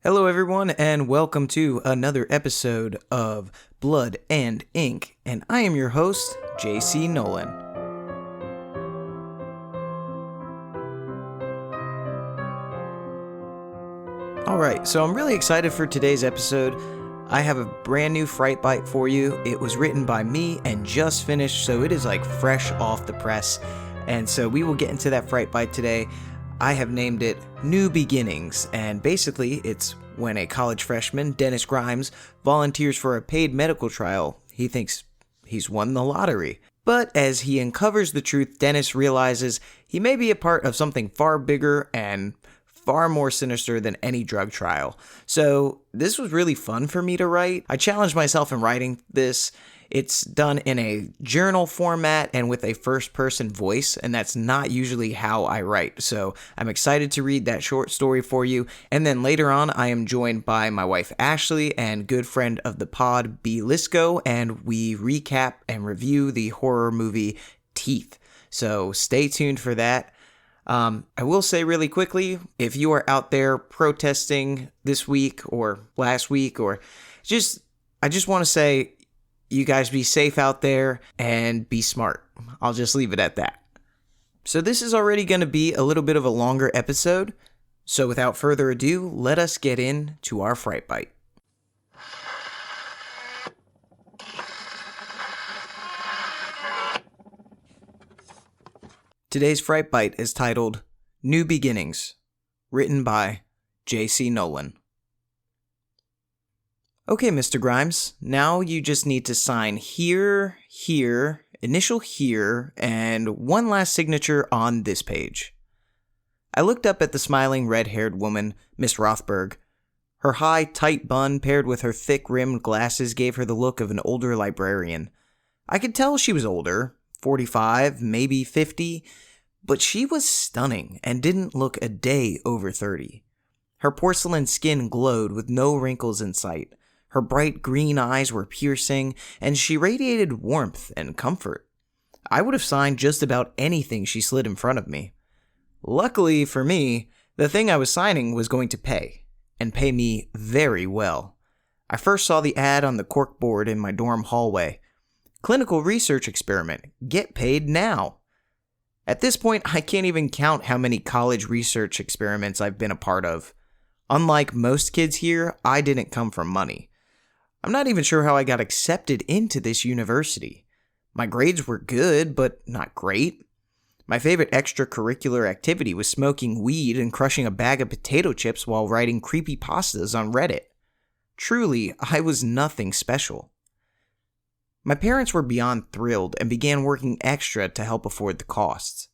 Hello, everyone, and welcome to another episode of Blood and Ink, and I am your host, JC Nollen. Alright, so I'm really excited for today's episode. I have a brand new Fright Bite for you. It was written by me and just finished, so it is like fresh off the press, and so we will get into that Fright Bite today. I have named it New Beginnings, and basically it's when a college freshman, Dennis Grimes, volunteers for a paid medical trial. He thinks he's won the lottery. But as he uncovers the truth, Dennis realizes he may be a part of something far bigger and far more sinister than any drug trial. So this was really fun for me to write. I challenged myself in writing this. It's done in a journal format and with a first-person voice, and that's not usually how I write. So I'm excited to read that short story for you. And then later on, I am joined by my wife Ashleigh and good friend of the pod, Bee Lysko, and we recap and review the horror movie Teeth. So stay tuned for that. I will say really quickly, if you are out there protesting this week or last week, or I just want to say, you guys be safe out there and be smart. I'll just leave it at that. So this is already going to be a little bit of a longer episode. So without further ado, let us get into our Fright Bite. Today's Fright Bite is titled New Beginnings, written by J.C. Nollen. Okay, Mr. Grimes, now you just need to sign here, initial here, and one last signature on this page. I looked up at the smiling red-haired woman, Miss Rothberg. Her high, tight bun paired with her thick-rimmed glasses gave her the look of an older librarian. I could tell she was older, 45, maybe 50, but she was stunning and didn't look a day over 30. Her porcelain skin glowed with no wrinkles in sight. Her bright green eyes were piercing, and she radiated warmth and comfort. I would have signed just about anything she slid in front of me. Luckily for me, the thing I was signing was going to pay, and pay me very well. I first saw the ad on the corkboard in my dorm hallway. Clinical research experiment. Get paid now. At this point, I can't even count how many college research experiments I've been a part of. Unlike most kids here, I didn't come from money. I'm not even sure how I got accepted into this university. My grades were good, but not great. My favorite extracurricular activity was smoking weed and crushing a bag of potato chips while writing creepypastas on Reddit. Truly, I was nothing special. My parents were beyond thrilled and began working extra to help afford the costs.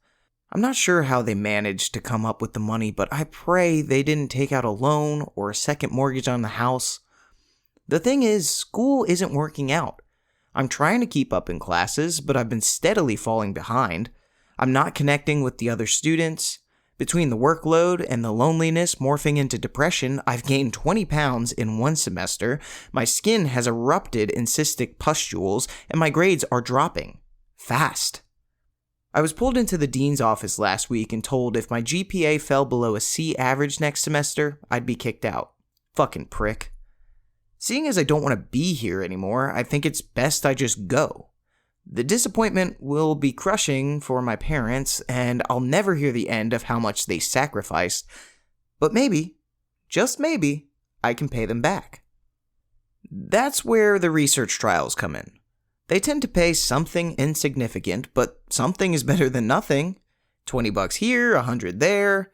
I'm not sure how they managed to come up with the money, but I pray they didn't take out a loan or a second mortgage on the house. The thing is, school isn't working out. I'm trying to keep up in classes, but I've been steadily falling behind. I'm not connecting with the other students. Between the workload and the loneliness morphing into depression, I've gained 20 pounds in one semester, my skin has erupted in cystic pustules, and my grades are dropping. Fast. I was pulled into the dean's office last week and told if my GPA fell below a C average next semester, I'd be kicked out. Fucking prick. Seeing as I don't want to be here anymore, I think it's best I just go. The disappointment will be crushing for my parents, and I'll never hear the end of how much they sacrificed, but maybe, just maybe, I can pay them back. That's where the research trials come in. They tend to pay something insignificant, but something is better than nothing. $20 here, $100 there.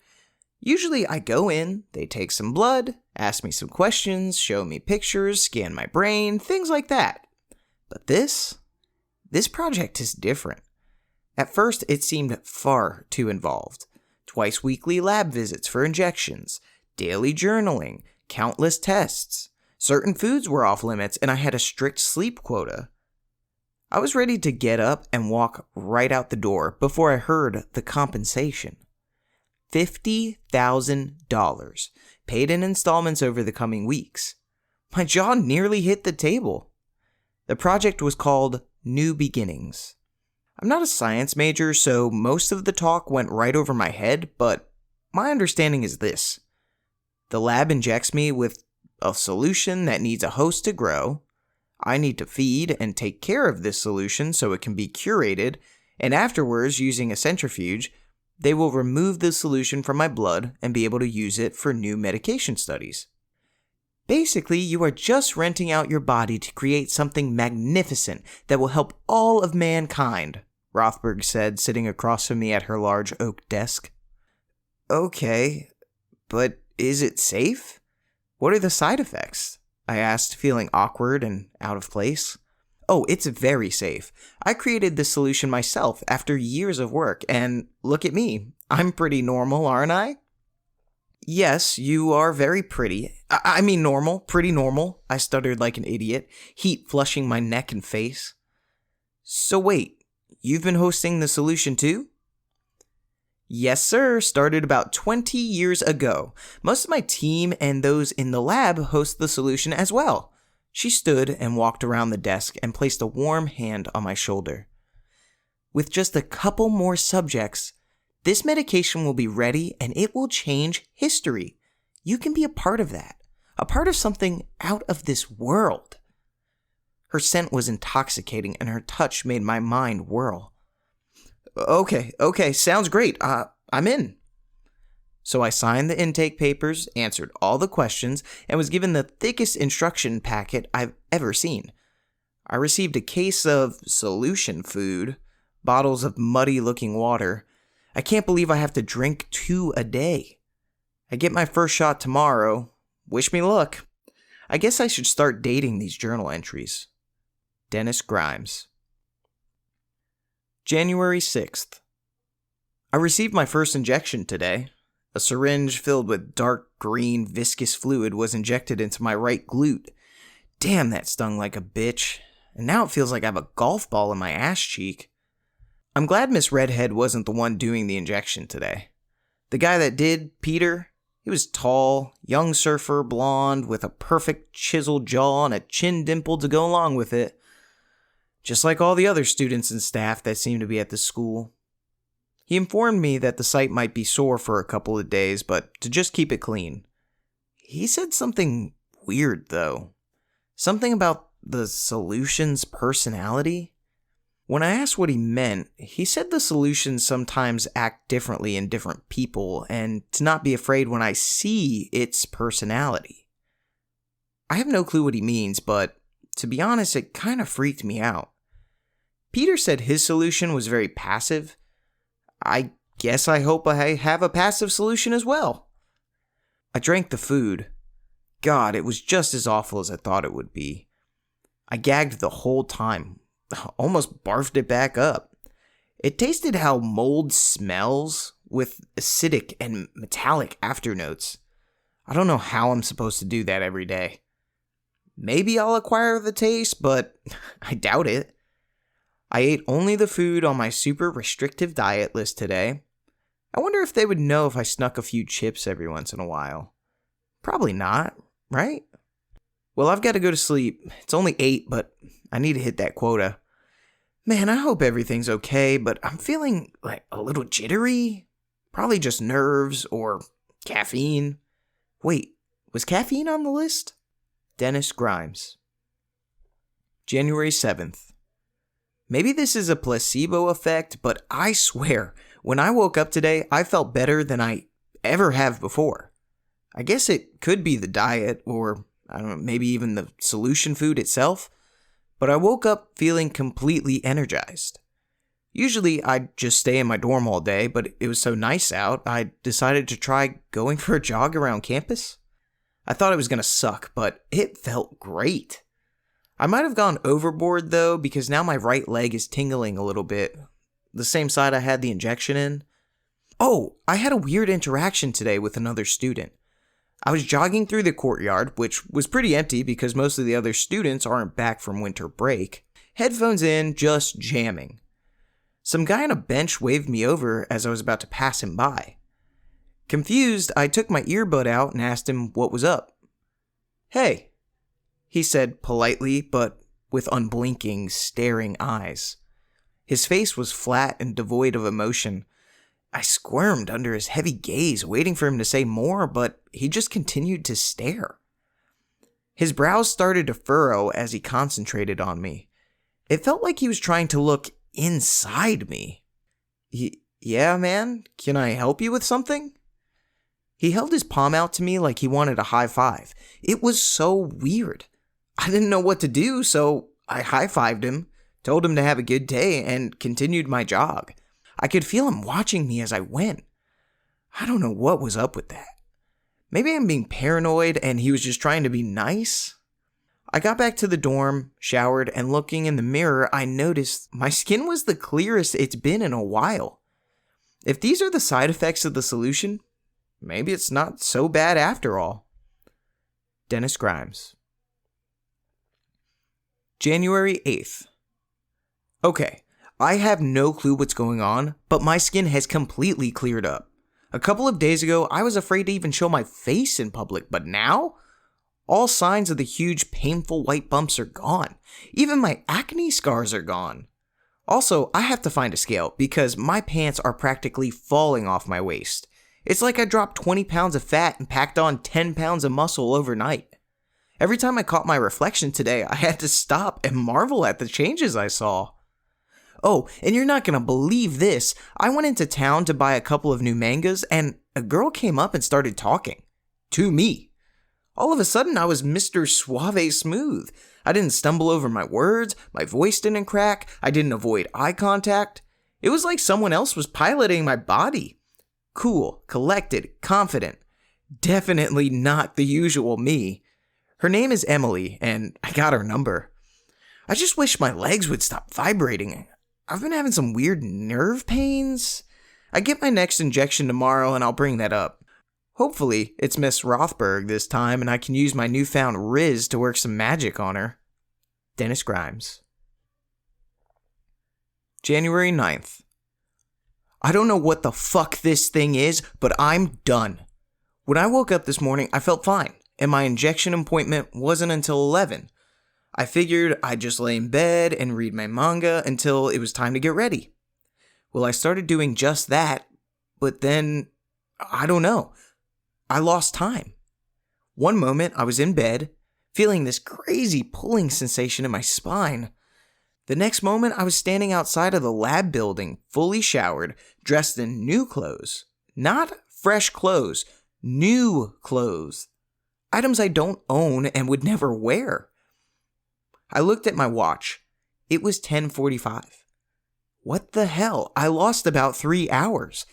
Usually I go in, they take some blood, ask me some questions, show me pictures, scan my brain, things like that. But this project is different. At first, it seemed far too involved. Twice weekly lab visits for injections, daily journaling, countless tests. Certain foods were off limits, and I had a strict sleep quota. I was ready to get up and walk right out the door before I heard the compensation. $50,000, paid in installments over the coming weeks. My jaw nearly hit the table. The project was called New Beginnings. I'm not a science major, so most of the talk went right over my head, but my understanding is this. The lab injects me with a solution that needs a host to grow. I need to feed and take care of this solution so it can be curated, and afterwards, using a centrifuge, they will remove the solution from my blood and be able to use it for new medication studies. Basically, you are just renting out your body to create something magnificent that will help all of mankind, Rothberg said, sitting across from me at her large oak desk. Okay, but is it safe? What are the side effects? I asked, feeling awkward and out of place. Oh, it's very safe. I created this solution myself after years of work, and look at me. I'm pretty normal, aren't I? Yes, you are very pretty. I mean normal, pretty normal, I stuttered like an idiot, heat flushing my neck and face. So wait, you've been hosting the solution too? Yes, sir. Started about 20 years ago. Most of my team and those in the lab host the solution as well. She stood and walked around the desk and placed a warm hand on my shoulder. With just a couple more subjects, this medication will be ready and it will change history. You can be a part of that. A part of something out of this world. Her scent was intoxicating and her touch made my mind whirl. Okay, sounds great. I'm in. So I signed the intake papers, answered all the questions, and was given the thickest instruction packet I've ever seen. I received a case of solution food, bottles of muddy-looking water. I can't believe I have to drink 2 a day. I get my first shot tomorrow. Wish me luck. I guess I should start dating these journal entries. Dennis Grimes. January 6th. I received my first injection today. A syringe filled with dark green viscous fluid was injected into my right glute. Damn, that stung like a bitch. And now it feels like I have a golf ball in my ass cheek. I'm glad Miss Redhead wasn't the one doing the injection today. The guy that did, Peter, he was tall, young surfer, blonde, with a perfect chiseled jaw and a chin dimple to go along with it. Just like all the other students and staff that seem to be at the school. He informed me that the site might be sore for a couple of days, but to just keep it clean. He said something weird, though. Something about the solution's personality. When I asked what he meant, he said the solutions sometimes act differently in different people, and to not be afraid when I see its personality. I have no clue what he means, but to be honest, it kind of freaked me out. Peter said his solution was very passive. I guess I hope I have a passive solution as well. I drank the food. God, it was just as awful as I thought it would be. I gagged the whole time, almost barfed it back up. It tasted how mold smells, with acidic and metallic afternotes. I don't know how I'm supposed to do that every day. Maybe I'll acquire the taste, but I doubt it. I ate only the food on my super restrictive diet list today. I wonder if they would know if I snuck a few chips every once in a while. Probably not, right? Well, I've got to go to sleep. It's only 8, but I need to hit that quota. Man, I hope everything's okay, but I'm feeling like a little jittery. Probably just nerves or caffeine. Wait, was caffeine on the list? Dennis Grimes. January 7th. Maybe this is a placebo effect, but I swear, when I woke up today, I felt better than I ever have before. I guess it could be the diet, or I don't know, maybe even the solution food itself, but I woke up feeling completely energized. Usually I'd just stay in my dorm all day, but it was so nice out, I decided to try going for a jog around campus. I thought it was going to suck, but it felt great. I might have gone overboard though, because now my right leg is tingling a little bit. The same side I had the injection in. Oh, I had a weird interaction today with another student. I was jogging through the courtyard, which was pretty empty because most of the other students aren't back from winter break. Headphones in, just jamming. Some guy on a bench waved me over as I was about to pass him by. Confused, I took my earbud out and asked him what was up. "Hey," he said politely, but with unblinking, staring eyes. His face was flat and devoid of emotion, I squirmed under his heavy gaze, waiting for him to say more, but he just continued to stare. His brows started to furrow as he concentrated on me. It felt like he was trying to look inside me. Yeah, man, can I help you with something? He held his palm out to me like he wanted a high five. It was so weird. I didn't know what to do, so I high-fived him, told him to have a good day, and continued my jog. I could feel him watching me as I went. I don't know what was up with that. Maybe I'm being paranoid and he was just trying to be nice? I got back to the dorm, showered, and looking in the mirror, I noticed my skin was the clearest it's been in a while. If these are the side effects of the solution, maybe it's not so bad after all. Dennis Grimes. January 8th. Okay, I have no clue what's going on, but my skin has completely cleared up. A couple of days ago, I was afraid to even show my face in public, but now? All signs of the huge, painful white bumps are gone. Even my acne scars are gone. Also, I have to find a scale because my pants are practically falling off my waist. It's like I dropped 20 pounds of fat and packed on 10 pounds of muscle overnight. Every time I caught my reflection today, I had to stop and marvel at the changes I saw. Oh, and you're not gonna believe this. I went into town to buy a couple of new mangas, and a girl came up and started talking. To me. All of a sudden, I was Mr. Suave Smooth. I didn't stumble over my words, my voice didn't crack, I didn't avoid eye contact. It was like someone else was piloting my body. Cool, collected, confident. Definitely not the usual me. Her name is Emily, and I got her number. I just wish my legs would stop vibrating. I've been having some weird nerve pains. I get my next injection tomorrow and I'll bring that up. Hopefully, it's Miss Rothberg this time and I can use my newfound Riz to work some magic on her. Dennis Grimes. January 9th. I don't know what the fuck this thing is, but I'm done. When I woke up this morning, I felt fine, and my injection appointment wasn't until 11. I figured I'd just lay in bed and read my manga until it was time to get ready. Well, I started doing just that, but then, I don't know. I lost time. One moment, I was in bed, feeling this crazy pulling sensation in my spine. The next moment, I was standing outside of the lab building, fully showered, dressed in new clothes. Not fresh clothes, new clothes. Items I don't own and would never wear. I looked at my watch. It was 10:45. What the hell? I lost about 3 hours.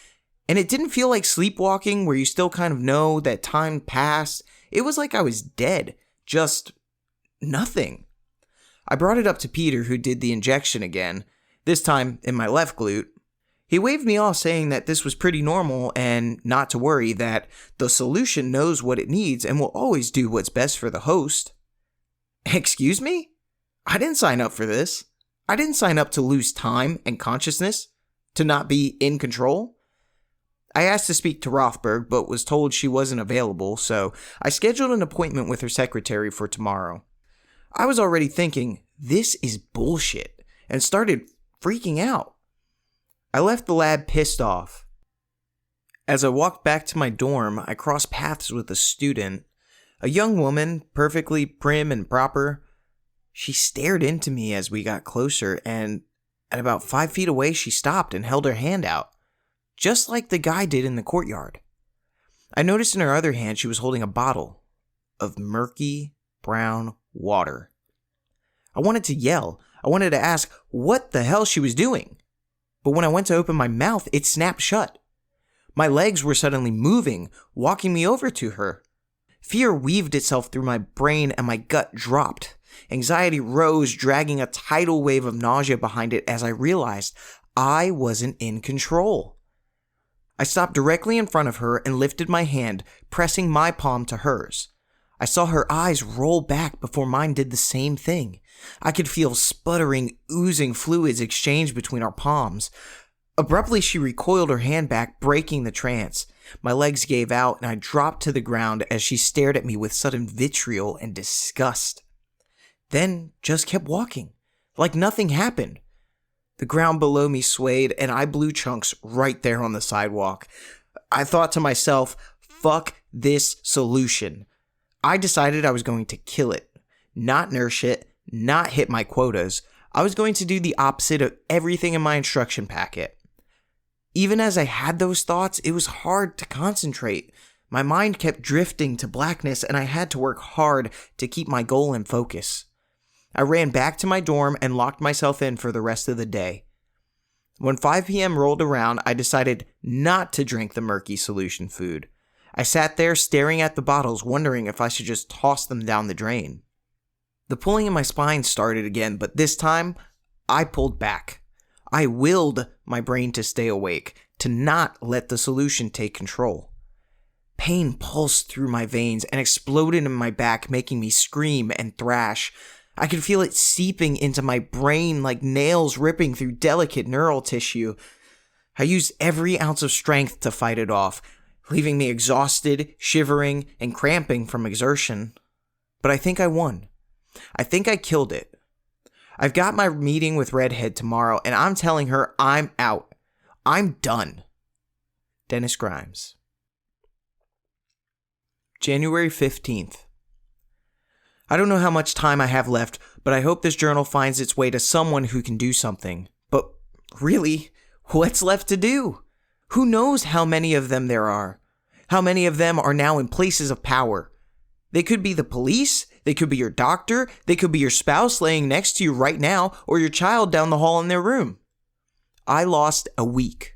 And it didn't feel like sleepwalking where you still kind of know that time passed. It was like I was dead. Just nothing. I brought it up to Peter, who did the injection again, this time in my left glute. He waved me off saying that this was pretty normal and not to worry, that the solution knows what it needs and will always do what's best for the host. Excuse me? I didn't sign up for this. I didn't sign up to lose time and consciousness, to not be in control. I asked to speak to Rothberg, but was told she wasn't available, so I scheduled an appointment with her secretary for tomorrow. I was already thinking, this is bullshit, and started freaking out. I left the lab pissed off. As I walked back to my dorm, I crossed paths with a student, a young woman, perfectly prim and proper. She stared into me as we got closer, and at about 5 feet away, she stopped and held her hand out, just like the guy did in the courtyard. I noticed in her other hand she was holding a bottle of murky brown water. I wanted to yell. I wanted to ask what the hell she was doing. But when I went to open my mouth, it snapped shut. My legs were suddenly moving, walking me over to her. Fear weaved itself through my brain and my gut dropped. Anxiety rose, dragging a tidal wave of nausea behind it as I realized I wasn't in control. I stopped directly in front of her and lifted my hand, pressing my palm to hers. I saw her eyes roll back before mine did the same thing. I could feel sputtering, oozing fluids exchange between our palms. Abruptly, she recoiled her hand back, breaking the trance. My legs gave out and I dropped to the ground as she stared at me with sudden vitriol and disgust. Then just kept walking, like nothing happened. The ground below me swayed, and I blew chunks right there on the sidewalk. I thought to myself, fuck this solution. I decided I was going to kill it, not nurse it, not hit my quotas. I was going to do the opposite of everything in my instruction packet. Even as I had those thoughts, it was hard to concentrate. My mind kept drifting to blackness, and I had to work hard to keep my goal in focus. I ran back to my dorm and locked myself in for the rest of the day. When 5 p.m. rolled around, I decided not to drink the murky solution food. I sat there staring at the bottles, wondering if I should just toss them down the drain. The pulling in my spine started again, but this time, I pulled back. I willed my brain to stay awake, to not let the solution take control. Pain pulsed through my veins and exploded in my back, making me scream and thrash. I could feel it seeping into my brain like nails ripping through delicate neural tissue. I used every ounce of strength to fight it off, leaving me exhausted, shivering, and cramping from exertion. But I think I won. I think I killed it. I've got my meeting with Redhead tomorrow, and I'm telling her I'm out. I'm done. Dennis Grimes. January 15th. I don't know how much time I have left, but I hope this journal finds its way to someone who can do something. But really, what's left to do? Who knows how many of them there are? How many of them are now in places of power? They could be the police, they could be your doctor, they could be your spouse laying next to you right now, or your child down the hall in their room. I lost a week.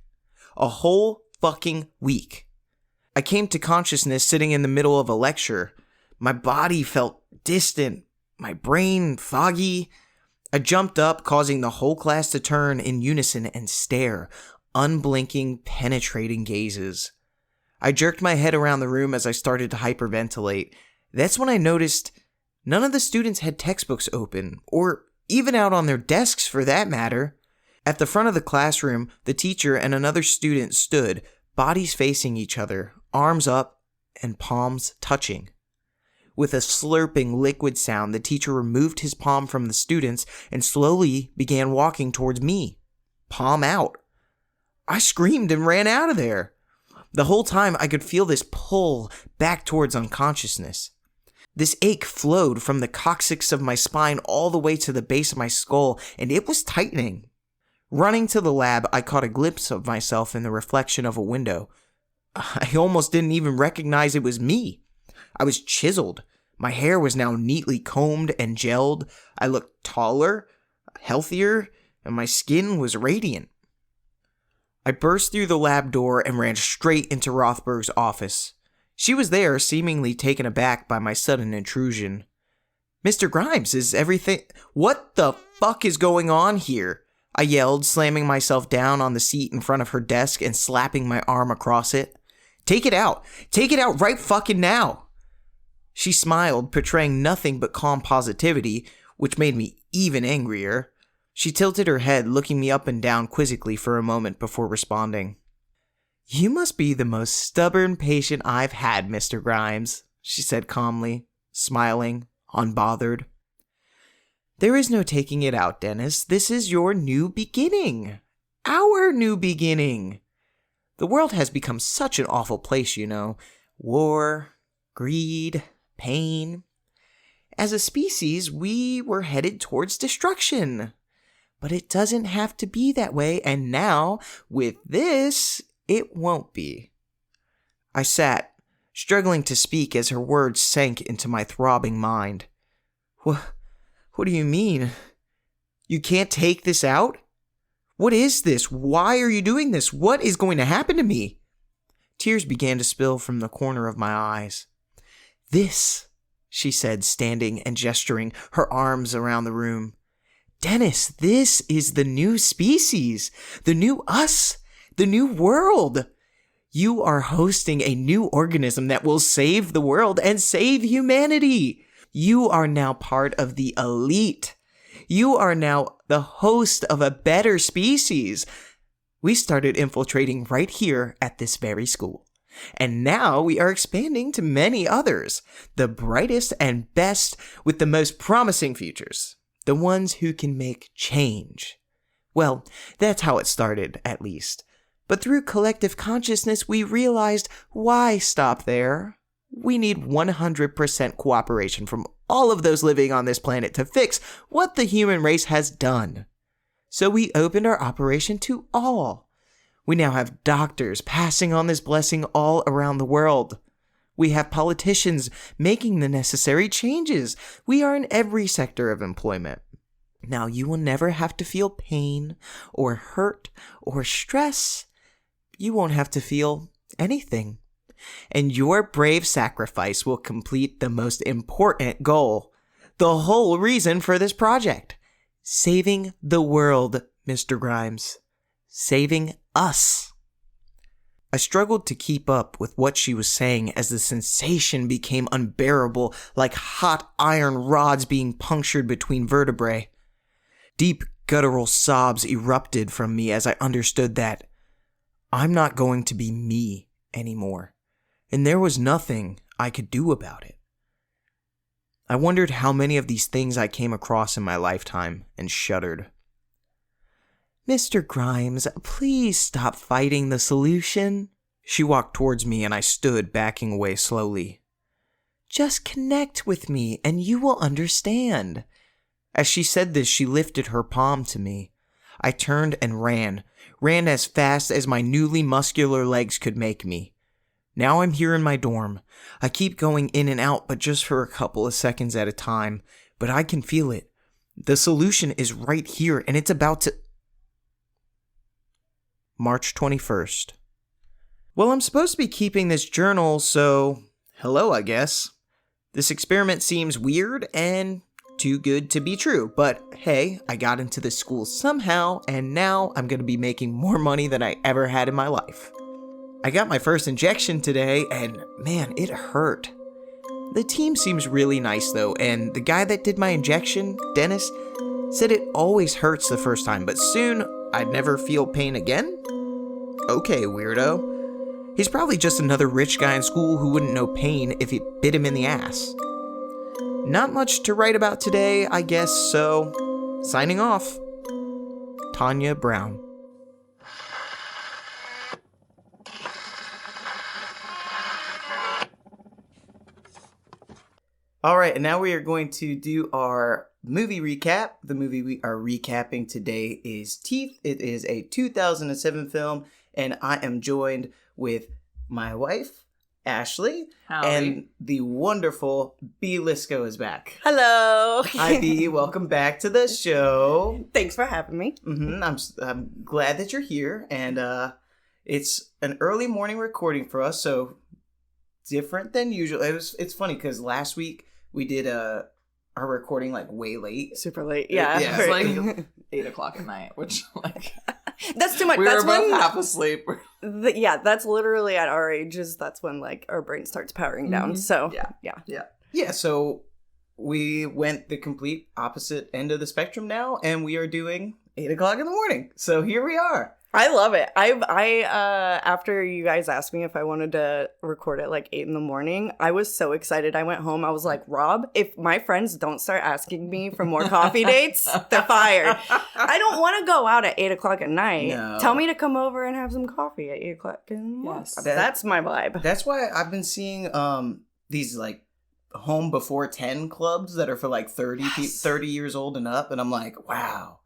A whole fucking week. I came to consciousness sitting in the middle of a lecture. My body felt distant, my brain foggy. I jumped up, causing the whole class to turn in unison and stare, unblinking, penetrating gazes. I jerked my head around the room as I started to hyperventilate. That's when I noticed none of the students had textbooks open, or even out on their desks for that matter. At the front of the classroom, the teacher and another student stood, bodies facing each other, arms up and palms touching. With a slurping liquid sound, the teacher removed his palm from the students and slowly began walking towards me, palm out. I screamed and ran out of there. The whole time I could feel this pull back towards unconsciousness. This ache flowed from the coccyx of my spine all the way to the base of my skull, and it was tightening. Running to the lab, I caught a glimpse of myself in the reflection of a window. I almost didn't even recognize it was me. I was chiseled. My hair was now neatly combed and gelled. I looked taller, healthier, and my skin was radiant. I burst through the lab door and ran straight into Rothberg's office. She was there, seemingly taken aback by my sudden intrusion. "Mr. Grimes, is everything— What the fuck is going on here?" I yelled, slamming myself down on the seat in front of her desk and slapping my arm across it. Take it out! Take it out right fucking now!" She smiled, portraying nothing but calm positivity, which made me even angrier. She tilted her head, looking me up and down quizzically for a moment before responding. "You must be the most stubborn patient I've had, Mr. Grimes," she said calmly, smiling, unbothered. "There is no taking it out, Dennis. This is your new beginning. Our new beginning. The world has become such an awful place, you know. War, greed, pain. As a species, we were headed towards destruction. But it doesn't have to be that way, and now, with this, it won't be." I sat, struggling to speak as her words sank into my throbbing mind. What do you mean? You can't take this out? What is this? Why are you doing this? What is going to happen to me? Tears began to spill from the corner of my eyes. "This," she said, standing and gesturing her arms around the room. "Dennis, this is the new species, the new us, the new world. You are hosting a new organism that will save the world and save humanity. You are now part of the elite. You are now the host of a better species. We started infiltrating right here at this very school. And now we are expanding to many others, the brightest and best with the most promising futures, the ones who can make change. Well, that's how it started, at least. But through collective consciousness, we realized, why stop there? We need 100% cooperation from all of those living on this planet to fix what the human race has done. So we opened our operation to all. We now have doctors passing on this blessing all around the world. We have politicians making the necessary changes. We are in every sector of employment. Now, you will never have to feel pain or hurt or stress. You won't have to feel anything. And your brave sacrifice will complete the most important goal, the whole reason for this project. Saving the world, Mr. Grimes. Saving us. I struggled to keep up with what she was saying as the sensation became unbearable, like hot iron rods being punctured between vertebrae. Deep guttural sobs erupted from me as I understood that I'm not going to be me anymore, and there was nothing I could do about it. I wondered how many of these things I came across in my lifetime and shuddered. Mr. Grimes, please stop fighting the solution. She walked towards me and I stood backing away slowly. Just connect with me and you will understand. As she said this, she lifted her palm to me. I turned and ran as fast as my newly muscular legs could make me. Now I'm here in my dorm. I keep going in and out, but just for a couple of seconds at a time. But I can feel it. The solution is right here, and it's about to... March 21st. Well, I'm supposed to be keeping this journal, so... hello, I guess. This experiment seems weird and too good to be true, but hey, I got into this school somehow, and now I'm going to be making more money than I ever had in my life. I got my first injection today, and man, it hurt. The team seems really nice though, and the guy that did my injection, Dennis, said it always hurts the first time, but soon I'd never feel pain again? Okay, weirdo. He's probably just another rich guy in school who wouldn't know pain if it bit him in the ass. Not much to write about today, I guess, so signing off. Tanya Brown. All right, and now we are going to do our movie recap. The movie we are recapping today is Teeth. It is a 2007 film, and I am joined with my wife, Ashleigh, Howdy. And the wonderful Bee Lysko is back. Hello. Hi, Bee. Welcome back to the show. Thanks for having me. I'm glad that you're here, and it's an early morning recording for us, so different than usual. It's funny because last week we did our recording like way late. Super late. Yeah. It's like 8 o'clock at night, which like that's too much. We that's were both when half asleep. That's literally at our ages. That's when like our brain starts powering down. So Yeah. So we went the complete opposite end of the spectrum now, and we are doing 8 o'clock in the morning. So here we are. I love it. I after you guys asked me if I wanted to record at like 8 in the morning, I was so excited. I went home. I was like, Rob, if my friends don't start asking me for more coffee dates, they're fired. I don't want to go out at 8 o'clock at night. No. Tell me to come over and have some coffee at 8 o'clock in the morning. Yes. That's my vibe. That's why I've been seeing these like home before 10 clubs that are for like 30 years old and up, and I'm like, wow.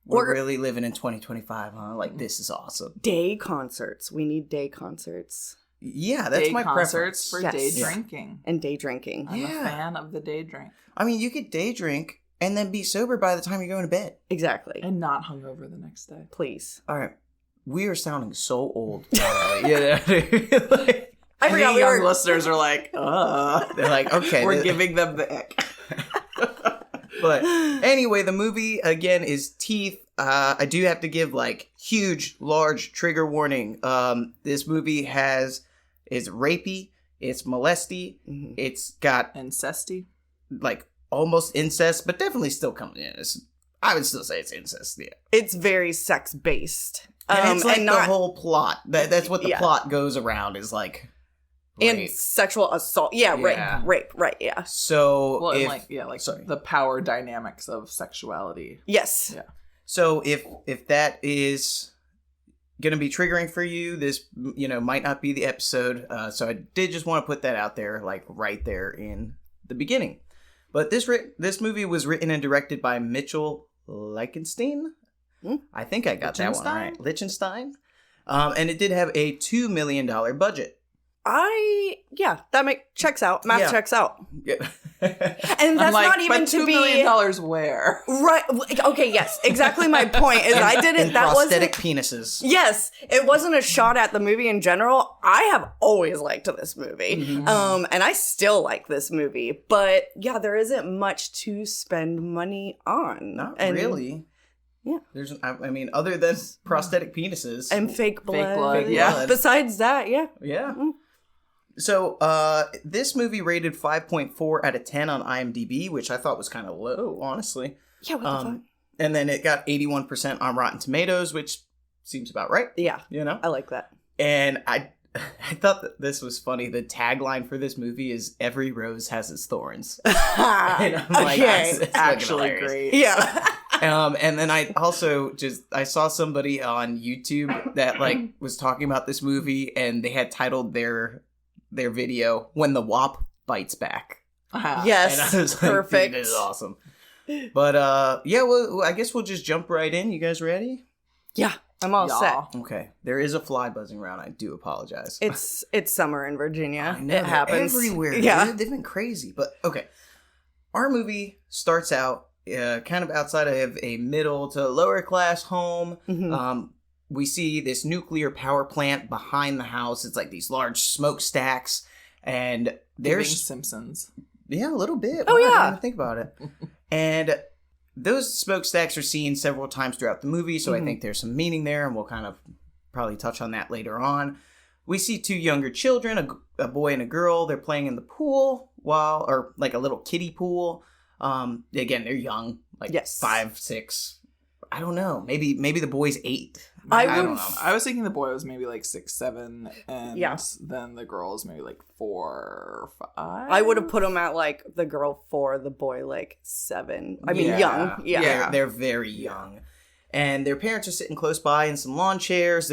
We're really living in 2025, huh? Like, this is awesome. Day concerts. We need day concerts. Yeah, that's day my concerts preference. for Yes. day Yeah. drinking. And day drinking. I'm a fan of the day drink. I mean, you could day drink and then be sober by the time you're going to bed. Exactly. And not hungover the next day. Please. All right. We are sounding so old. Yeah. Like, I forgot we young were... listeners are like, they're like, okay. we're giving them the ick. But anyway, the movie, again, is Teeth. I do have to give, like, huge, large trigger warning. This movie is rapey, it's molesty, it's got, Incesty. like, almost incest, but definitely still coming in. I would still say it's incest, yeah. It's very sex-based. And it's like and the not... whole plot. That's what the Yeah. plot goes around, is, like, And rape. sexual assault. Yeah, Yeah. rape, right, yeah. So, Well, if... and like sorry. the power dynamics of sexuality. Yes. Yeah. So if that is going to be triggering for you, this, might not be the episode. So I did just want to put that out there, like right there in the beginning. But this movie was written and directed by Mitchell Lichtenstein. I think I got that one right. Lichtenstein. And it did have a $2 million budget. That checks out. Math checks out. Yeah. And that's not even but to $2 be million where? right. Okay, yes, exactly. My point is, I didn't. That prosthetic wasn't penises. Yes, it wasn't a shot at the movie in general. I have always liked this movie, and I still like this movie. But yeah, there isn't much to spend money on. Not really. Yeah. There's, other than prosthetic penises and fake blood. Yeah. Besides that, yeah. Yeah. So, this movie rated 5.4 out of 10 on IMDb, which I thought was kind of low, honestly. Yeah, what the fuck? And then it got 81% on Rotten Tomatoes, which seems about right. Yeah. I like that. And I thought that this was funny. The tagline for this movie is "Every rose has its thorns." And I'm like, okay. that's Actually great. Yeah. And then I also I saw somebody on YouTube that was talking about this movie, and they had titled their video "When the Wop Bites Back." Yes, and I was perfect. This is awesome. But well, I guess we'll just jump right in. You guys ready? Yeah, I'm all set. Okay, there is a fly buzzing around. I do apologize. It's summer in Virginia. I know, it happens everywhere. Yeah, they've been crazy. But okay, our movie starts out kind of outside of a middle to lower class home. We see this nuclear power plant behind the house. It's like these large smokestacks, and there's Simpsons. Yeah, a little bit. Oh, wow, yeah. I didn't even think about it. And those smokestacks are seen several times throughout the movie, so I think there's some meaning there, and we'll kind of probably touch on that later on. We see two younger children, a boy and a girl. They're playing in the pool or like a little kiddie pool. Again, they're young, like 5, 6. I don't know. Maybe the boy's 8. I don't know. I was thinking the boy was maybe 6, 7, and then the girl is maybe 4, 5. I would have put him at the girl 4, the boy 7. I mean, young. Yeah, they're very young, and their parents are sitting close by in some lawn chairs.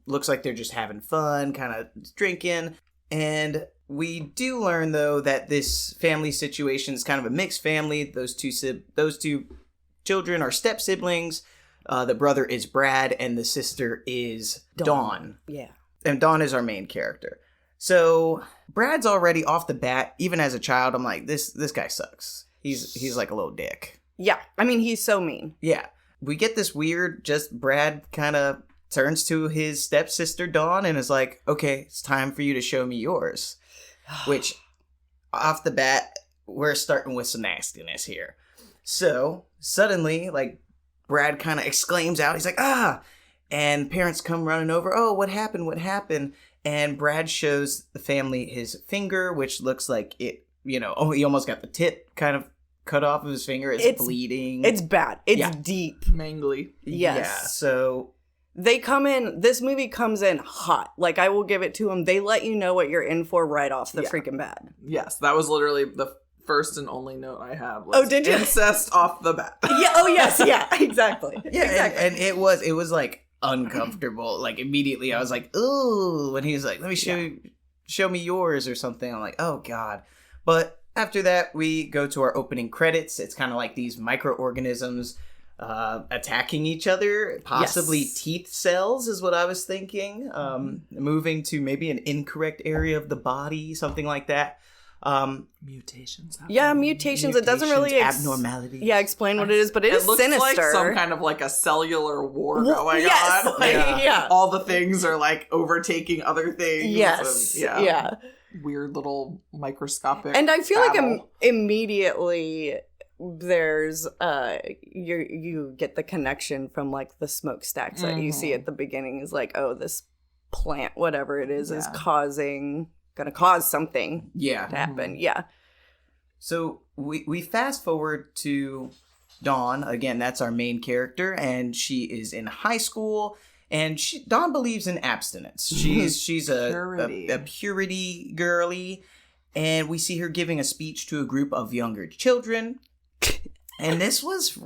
Looks like they're just having fun, kind of drinking. And we do learn though that this family situation is kind of a mixed family. Those two children are step siblings. The brother is Brad, and the sister is Dawn. Yeah. And Dawn is our main character. So Brad's already off the bat, even as a child, I'm like, this guy sucks. He's like a little dick. Yeah. I mean, he's so mean. Yeah. We get this weird, just Brad kind of turns to his stepsister Dawn and is like, okay, it's time for you to show me yours. Which, off the bat, we're starting with some nastiness here. So, suddenly, Brad kind of exclaims out, he's like, ah! And parents come running over, oh, what happened? And Brad shows the family his finger, which looks like it, he almost got the tip kind of cut off of his finger. It's bleeding. It's bad. It's deep. Mangly. Yes. Yeah, so... This movie comes in hot. I will give it to them. They let you know what you're in for right off the freaking bat. Yes, that was literally the first and only note I have. Oh, did you? Incest off the bat. Yeah. Oh, yes. Yeah. Exactly. Yeah. Exactly. And it was uncomfortable. Immediately I was like, ooh. And he was like, let me show me yours or something. I'm like, oh God. But after that, we go to our opening credits. It's kind of like these microorganisms attacking each other, possibly teeth cells is what I was thinking. Moving to maybe an incorrect area of the body, something like that. Mutations. Yeah, mutations. It doesn't really abnormalities. Yeah, explain what it is, but it is looks sinister. Like some kind of a cellular war going yes, on. Yeah. All the things are overtaking other things. Yes. And, yeah. Weird little microscopic. And I feel battle. immediately there's you get the connection from the smokestacks that you see at the beginning is this plant, whatever it is gonna cause something to happen. Yeah. So we fast forward to Dawn. Again, that's our main character, and she is in high school, and Dawn believes in abstinence. She's a purity girly, and we see her giving a speech to a group of younger children. And this was,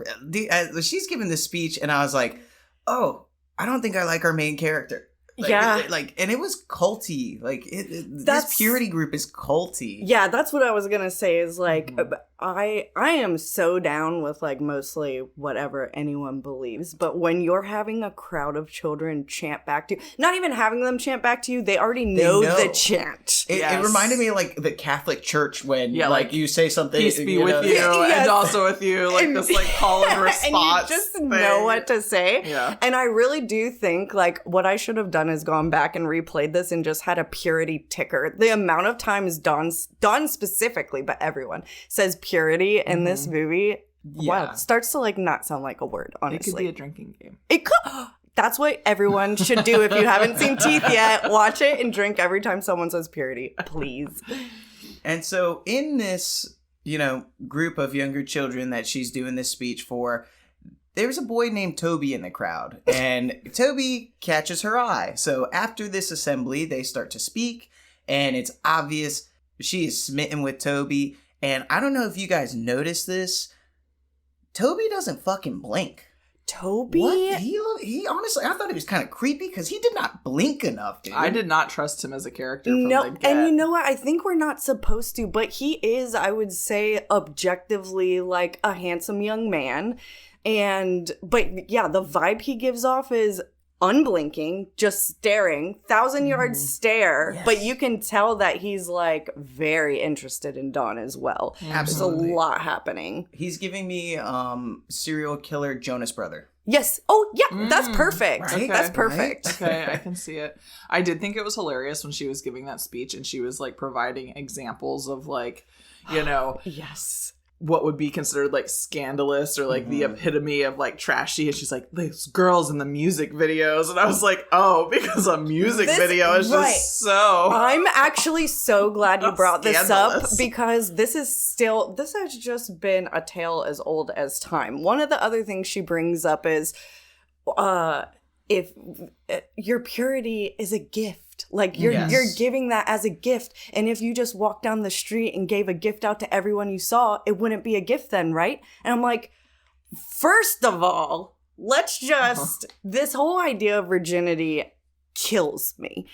she's giving this speech, and I was like, oh, I don't think I like our main character. And it was culty. This purity group is culty. Yeah, that's what I was gonna say. Is like, I am so down with like mostly whatever anyone believes. But when you're having a crowd of children chant back to you, not even having them chant back to you, they already know the chant. It reminded me of like the Catholic Church when you say something, peace be with you, and also with you, like this like call and response. And you just know what to say. Yeah. And I really do think like what I should have done is gone back and replayed this and just had a purity ticker. The amount of times Dawn specifically, but everyone says purity in this movie, wow, starts to like not sound like a word, honestly. It could be a drinking game. It could. That's what everyone should do. If you haven't seen Teeth yet, watch it and drink every time someone says purity, please. And so in this, group of younger children that she's doing this speech for, there's a boy named Toby in the crowd, and Toby catches her eye. So after this assembly, they start to speak, and it's obvious she is smitten with Toby. And I don't know if you guys noticed this. Toby doesn't fucking blink. Toby? What? He honestly, I thought he was kind of creepy because he did not blink enough, dude. I did not trust him as a character from the get. And you know what? I think we're not supposed to, but he is, I would say, objectively like a handsome young man. But yeah, the vibe he gives off is unblinking, just staring, 1,000-yard stare. Yes. But you can tell that he's like very interested in Dawn as well. Absolutely. There's a lot happening. He's giving me serial killer Jonas Brother. Yes. Oh, yeah. That's perfect. Right? Okay, that's perfect. Right? Okay, I can see it. I did think it was hilarious when she was giving that speech and she was like providing examples of like, yes, what would be considered like scandalous or like the epitome of like trashy, and she's like, these girls in the music videos, and I was like, oh, because a music video is just so I'm actually so glad you brought this up, because this has just been a tale as old as time. One of the other things she brings up is if your purity is a gift. Like you're giving that as a gift, and if you just walked down the street and gave a gift out to everyone you saw, it wouldn't be a gift then, right? And I'm like, first of all, let's just this whole idea of virginity kills me.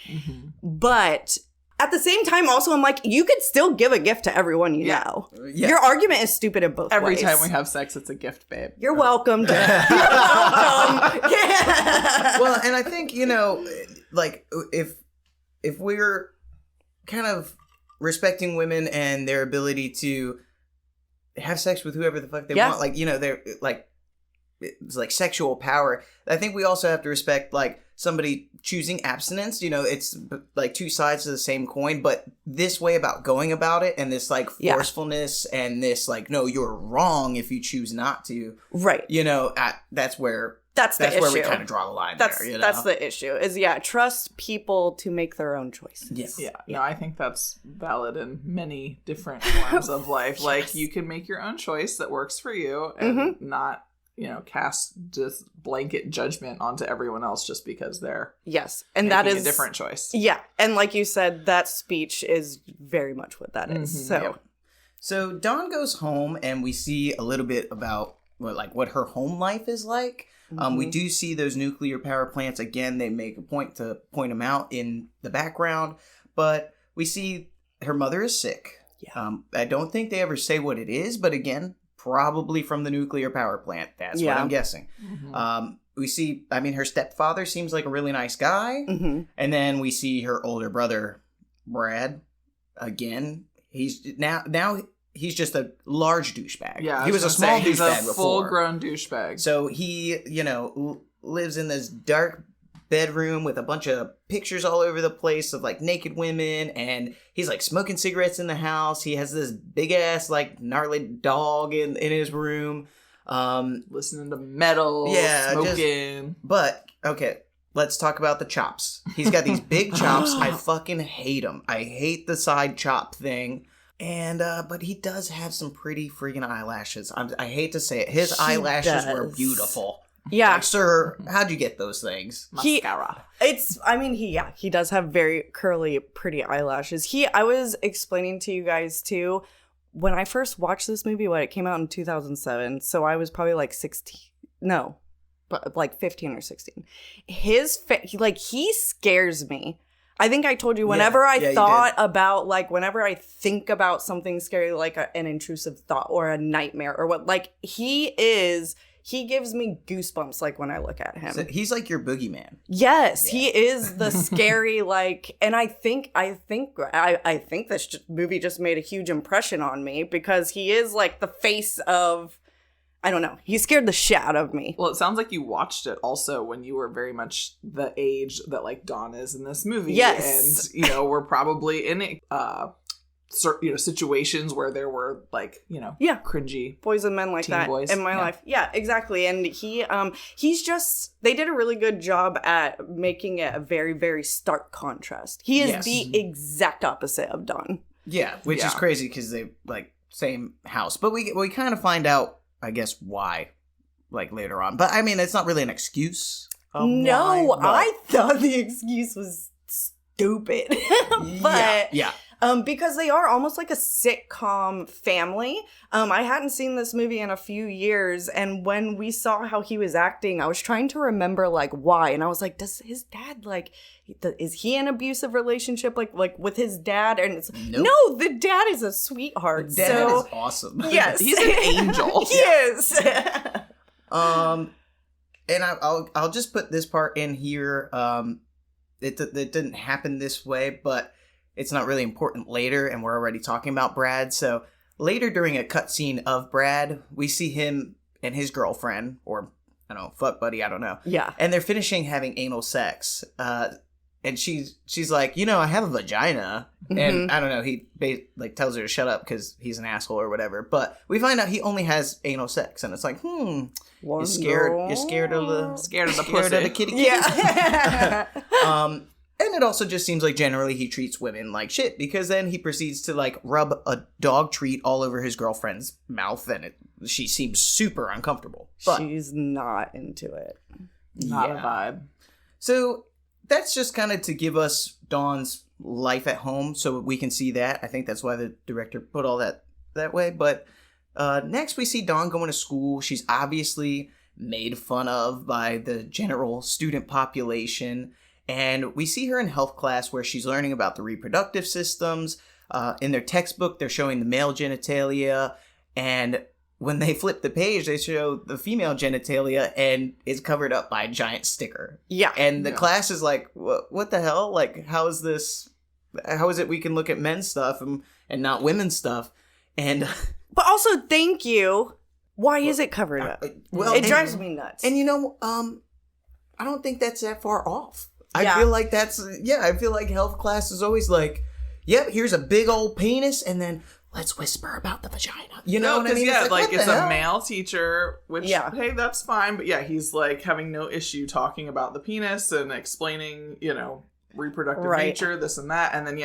But at the same time, also, I'm like, you could still give a gift to everyone you know. Yeah. Your argument is stupid in both ways. Every time we have sex, it's a gift, babe. You're welcome. You're welcome. Yeah. Well, and I think, like, if we're kind of respecting women and their ability to have sex with whoever the fuck they want, like, they're like, it's like sexual power. I think we also have to respect like somebody choosing abstinence. It's like two sides of the same coin, but this way about going about it and this like forcefulness and this like, no, you're wrong if you choose not to. Right. That's where where we kind of draw the line. That's the issue is trust people to make their own choices. Yes. Yeah. No, I think that's valid in many different forms of life. Yes. Like you can make your own choice that works for you and not cast just blanket judgment onto everyone else just because they're and that is a different choice. Yeah, and like you said, that speech is very much what that is. So Dawn goes home, and we see a little bit about what her home life is like. We do see those nuclear power plants again. They make a point to point them out in the background, but we see her mother is sick. Yeah. I don't think they ever say what it is, but again, probably from the nuclear power plant. That's what I'm guessing. We see, her stepfather seems like a really nice guy. And then we see her older brother, Brad, again. He's now he's just a large douchebag. Yeah, he was a small douchebag before. He's a full-grown douchebag. So he, lives in this dark bedroom with a bunch of pictures all over the place of like naked women, and he's like smoking cigarettes in the house. He has this big ass like gnarly dog in his room, listening to metal, smoking. But okay, let's talk about the chops. He's got these big chops. I fucking hate them. I hate the side chop thing. And but he does have some pretty freaking eyelashes. I hate to say it, his eyelashes were beautiful. Yeah. Like, sir, how'd you get those things? Mascara. He does have very curly, pretty eyelashes. I was explaining to you guys too, when I first watched this movie, it came out in 2007, so I was probably like 16. No, but like 15 or 16. He scares me. I think I told you whenever I thought about, like, whenever I think about something scary, like an intrusive thought or a nightmare or what, like, he gives me goosebumps, like, when I look at him. So he's like your boogeyman. Yes, he is the scary, like, and I think this movie just made a huge impression on me because he is, like, the face of, I don't know. He scared the shit out of me. Well, it sounds like you watched it also when you were very much the age that, like, Dawn is in this movie. Yes. And, we're probably in situations where there were, like, cringy boys and men like that boys. In my life. Yeah, exactly. And he's just, they did a really good job at making it a very, very stark contrast. He is the exact opposite of Dawn. Yeah, which is crazy because they, like, same house. But we kind of find out, I guess, why, like, later on. But, I mean, it's not really an excuse. I thought the excuse was stupid. But because they are almost like a sitcom family. I hadn't seen this movie in a few years, and when we saw how he was acting, I was trying to remember, like, why. And I was like, does his dad, like, is he in an abusive relationship, like with his dad? And it's no, the dad is a sweetheart. The dad is awesome. Yes, he's an angel. He is. And I'll just put this part in here. It didn't happen this way, but it's not really important later, and we're already talking about Brad. So later during a cutscene of Brad, we see him and his girlfriend, or I don't know, fuck buddy, I don't know. Yeah. And they're finishing having anal sex. And she's like, I have a vagina. Mm-hmm. And I don't know, he tells her to shut up because he's an asshole or whatever. But we find out he only has anal you're scared of the kitty. Yeah. And it also just seems like generally he treats women like shit, because then he proceeds to, like, rub a dog treat all over his girlfriend's mouth, and she seems super uncomfortable. But she's not into it. Not a vibe. So that's just kind of to give us Dawn's life at home so we can see that. I think that's why the director put all that way. But next we see Dawn going to school. She's obviously made fun of by the general student population. And we see her in health class where she's learning about the reproductive systems. In their textbook, they're showing the male genitalia. And when they flip the page, they show the female genitalia, and it's covered up by a giant sticker. Yeah. And the class is like, what the hell? Like, how is it we can look at men's stuff and not women's stuff? And but also, thank you. Why is it covered up? It drives me nuts. And I don't think that's that far off. I feel like I feel like health class is always like, yep, here's a big old penis, and then let's whisper about the vagina. You know what I mean? Yeah, it's a male teacher, which, hey, that's fine. But yeah, he's, like, having no issue talking about the penis and explaining, reproductive nature, this and that. And then,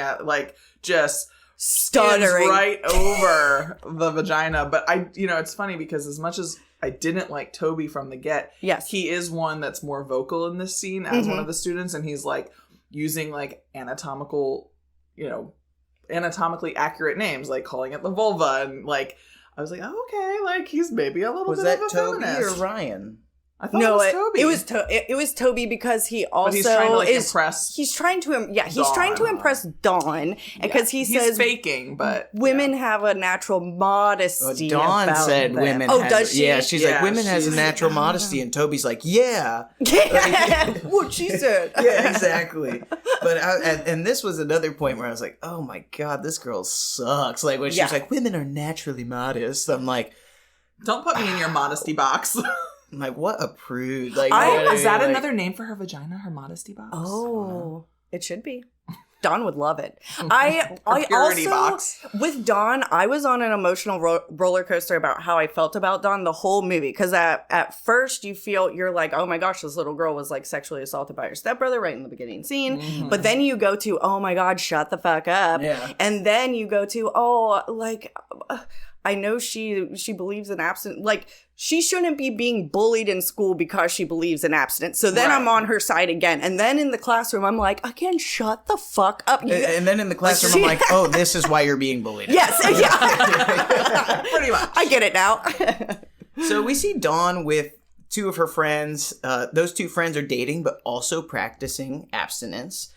just stuttering right over the vagina. But it's funny because as much as I didn't like Toby from the get, yes, he is one that's more vocal in this scene as one of the students, and he's, like, using, like, anatomically accurate names, like calling it the vulva, and, like, I was like, oh, okay, like, he's maybe a little bit of a feminist. Was that Toby or Ryan? I thought it was Toby. It was Toby because he also he's trying to, like, impress. He's trying to impress Dawn, because he says he's faking, but women have a natural modesty. Dawn about said them. women. Does she? Yeah, she's like, women has a natural modesty, and Toby's like, yeah, what she said. Yeah, exactly. But and this was another point where I was like, oh my god, this girl sucks. Like when she was like, women are naturally modest. I'm like, don't put me in your modesty box. I'm like, what a prude. Like, is that another name for her vagina, her modesty box? Oh, it should be. Dawn would love it. I also, box. With Dawn, I was on an emotional roller coaster about how I felt about Dawn the whole movie. Because at first you're like, oh my gosh, this little girl was, like, sexually assaulted by her stepbrother right in the beginning scene. Mm-hmm. But then you go to, oh my god, shut the fuck up. Yeah. And then you go to, I know she believes in abstinence. Like, she shouldn't be being bullied in school because she believes in abstinence. So then I'm on her side again. And then in the classroom, I'm like, again, shut the fuck up. And then in the classroom, I'm like, oh, this is why you're being bullied. Yes. Yeah. Pretty much. I get it now. So we see Dawn with two of her friends. Those two friends are dating, but also practicing abstinence.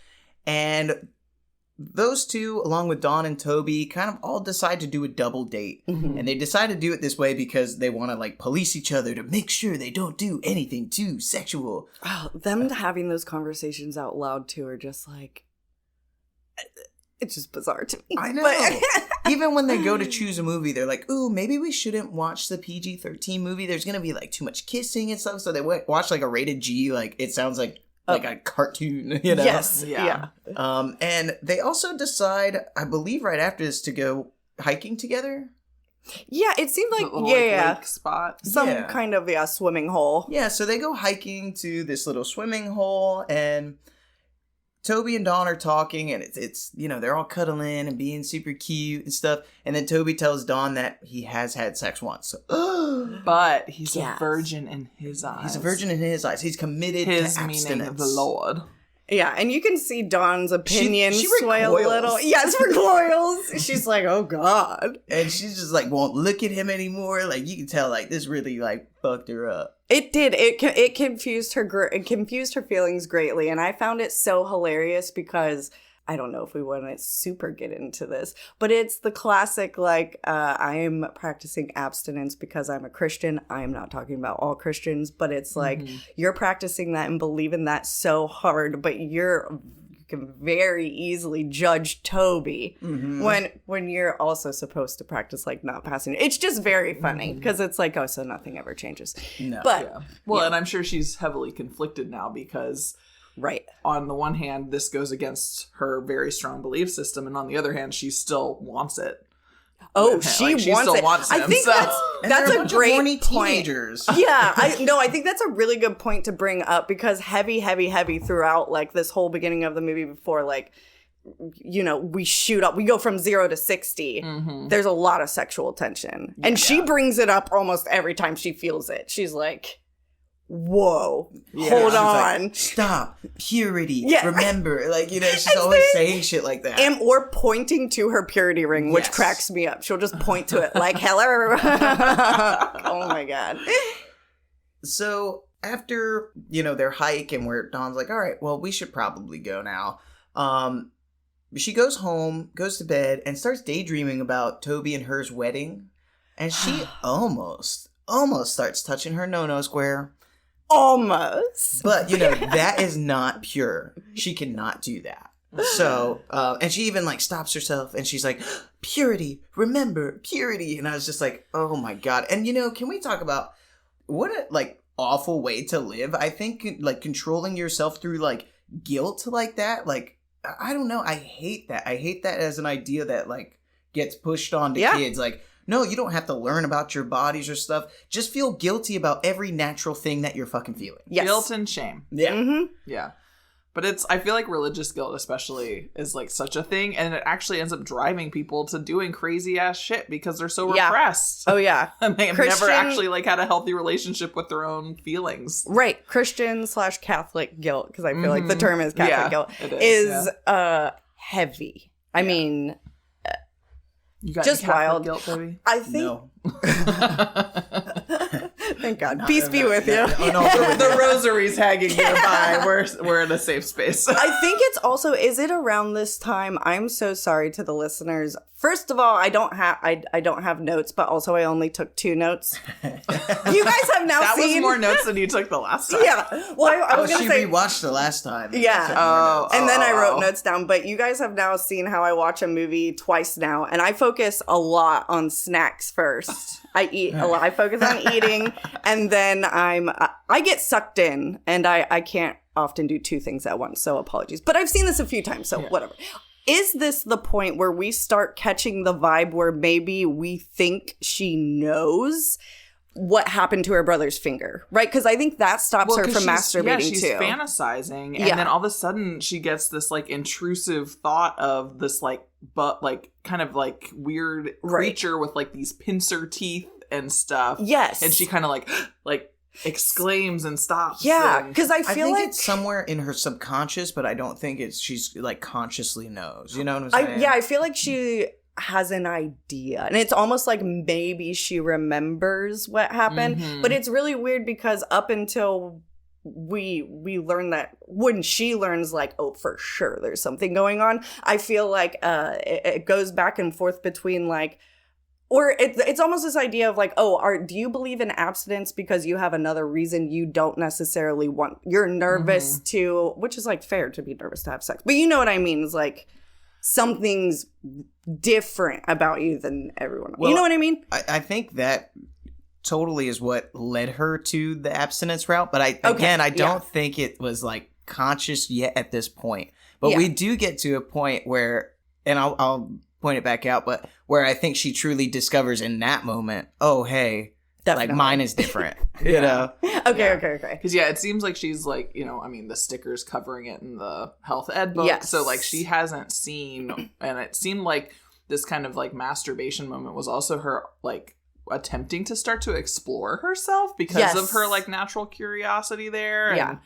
And those two, along with Dawn and Toby, kind of all decide to do a double date. Mm-hmm. And they decide to do it this way because they want to, like, police each other to make sure they don't do anything too sexual. Oh, them having those conversations out loud, too, are just, like... It's just bizarre to me. I know. Even when they go to choose a movie, they're like, ooh, maybe we shouldn't watch the PG-13 movie. There's going to be, like, too much kissing and stuff. So they watch, like, a rated G. Like, it sounds like a cartoon, you know? Yes. Yeah. And they also decide, I believe right after this, to go hiking together. Yeah, it seemed like, lake spot. Some kind of, swimming hole. Yeah, so they go hiking to this little swimming hole, and Toby and Dawn are talking, and it's they're all cuddling and being super cute and stuff. And then Toby tells Dawn that he has had sex once. So, but he's a virgin in his eyes. He's a virgin in his eyes. He's committed to abstinence. Meaning the Lord. Yeah, and you can see Dawn's opinion she sway a little. Yes, recoils. She's like, oh, God. And she's just like, won't look at him anymore. Like, you can tell, like, this really, like, fucked her up. It did. It confused her. It confused her feelings greatly, and I found it so hilarious because I don't know if we want to super get into this, but it's the classic, like, I am practicing abstinence because I'm a Christian. I am not talking about all Christians, but it's like, you're practicing that and believing that so hard, but you can very easily judge Toby when you're also supposed to practice, like, not passing. It's just very funny because it's like, oh, so nothing ever changes. No. But and I'm sure she's heavily conflicted now because on the one hand, this goes against her very strong belief system, and on the other hand, she still wants it. Oh, she wants it. I think that's a great point. Teenagers. Yeah, I think that's a really good point to bring up because heavy throughout, like, this whole beginning of the movie before, like, we shoot up, we go from 0 to 60. There's a lot of sexual tension, and she brings it up almost every time she feels it. She's like, whoa, hold on. Like, stop. Purity. Yeah. Remember. Like, she's always saying shit like that. Or pointing to her purity ring, which cracks me up. She'll just point to it like, hello. Oh my God. So after, their hike and where Dawn's like, all right, well, we should probably go now. She goes home, goes to bed, and starts daydreaming about Toby and her's wedding. And she almost starts touching her no-no square. Almost. But, that is not pure. She cannot do that. So, and she even, like, stops herself and she's like, purity, remember, purity. And I was just like, oh my God. And, can we talk about what a, like, awful way to live? I think, like, controlling yourself through, like, guilt like that, like, I don't know. I hate that. I hate that as an idea that, like, gets pushed on to kids. Like, no, you don't have to learn about your bodies or stuff. Just feel guilty about every natural thing that you're fucking feeling. Yes. Guilt and shame. Yeah. Yeah. But I feel like religious guilt especially is, like, such a thing, and it actually ends up driving people to doing crazy ass shit because they're so repressed. Oh yeah. And they have never actually, like, had a healthy relationship with their own feelings. Right. Christian/Catholic guilt, because I feel like the term is Catholic guilt, it is heavy. I mean, you got just wild guilt, baby? I think. No. Thank God. Peace be with you. The rosary's hanging nearby. We're in a safe space. I think it's also, is it around this time? I'm so sorry to the listeners. First of all, I don't have notes, but also I only took 2 notes. You guys have now that seen. Was more notes than you took the last time. Yeah. Well, I was going to say. She rewatched the last time. Yeah. And then I wrote notes down. But you guys have now seen how I watch a movie twice now, and I focus a lot on snacks first. I eat a lot. I focus on eating, and then I get sucked in, and I can't often do 2 things at once. So apologies. But I've seen this a few times, so whatever. Is this the point where we start catching the vibe where maybe we think she knows, what happened to her brother's finger, right? Because I think that stops her from masturbating she's too. fantasizing, and then all of a sudden she gets this like intrusive thought of this like kind of like weird creature with like these pincer teeth and stuff. Yes, and she kind of like exclaims and stops. Yeah, because I feel like it's somewhere in her subconscious, but I don't think she's like consciously knows. You know what I'm saying? I feel like she has an idea, and it's almost like maybe she remembers what happened, but it's really weird because up until we learn that, when she learns like, oh, for sure there's something going on, I feel like it goes back and forth between like, or it's almost this idea of like, oh, do you believe in abstinence because you have another reason you don't necessarily want, you're nervous to, which is like fair to be nervous to have sex, but you know what I mean, is like something's different about you than everyone else. Well, you know what I mean? I think that totally is what led her to the abstinence route, but I don't think it was like conscious yet at this point. But we do get to a point where, and I'll point it back out, but where I think she truly discovers in that moment, oh, hey, definitely. Like mine is different, you know? Okay. Because it seems like she's like, I mean, the sticker's covering it in the health ed book. Yes. So like she hasn't seen, and it seemed like this kind of like masturbation moment was also her like attempting to start to explore herself because of her like natural curiosity there.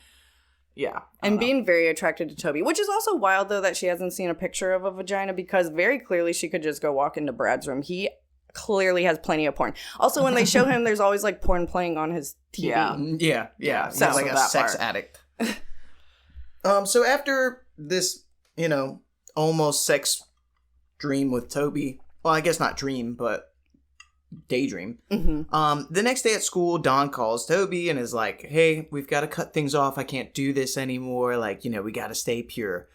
And being very attracted to Toby, which is also wild though that she hasn't seen a picture of a vagina, because very clearly she could just go walk into Brad's room. He clearly has plenty of porn. Also, when they show him, there's always like porn playing on his TV. Yeah. Sounds like a sex addict. So after this, almost sex dream with Toby, well, I guess not dream, but daydream. The next day at school, Dawn calls Toby and is like, hey, we've got to cut things off. I can't do this anymore. Like, we got to stay pure.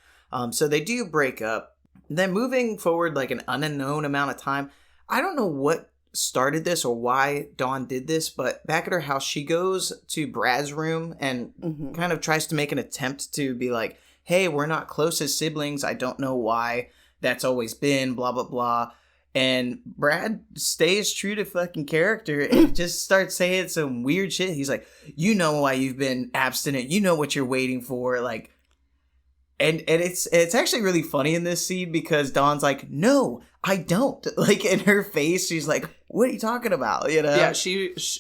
So they do break up. Then moving forward, like an unknown amount of time, I don't know what started this or why Dawn did this, but back at her house, she goes to Brad's room and kind of tries to make an attempt to be like, hey, we're not close as siblings. I don't know why that's always been, blah, blah, blah. And Brad stays true to fucking character and just starts saying some weird shit. He's like, you know why you've been abstinent. You know what you're waiting for. Like, and it's actually really funny in this scene because Dawn's like, no, I don't. Like, in her face, she's like, what are you talking about? Yeah,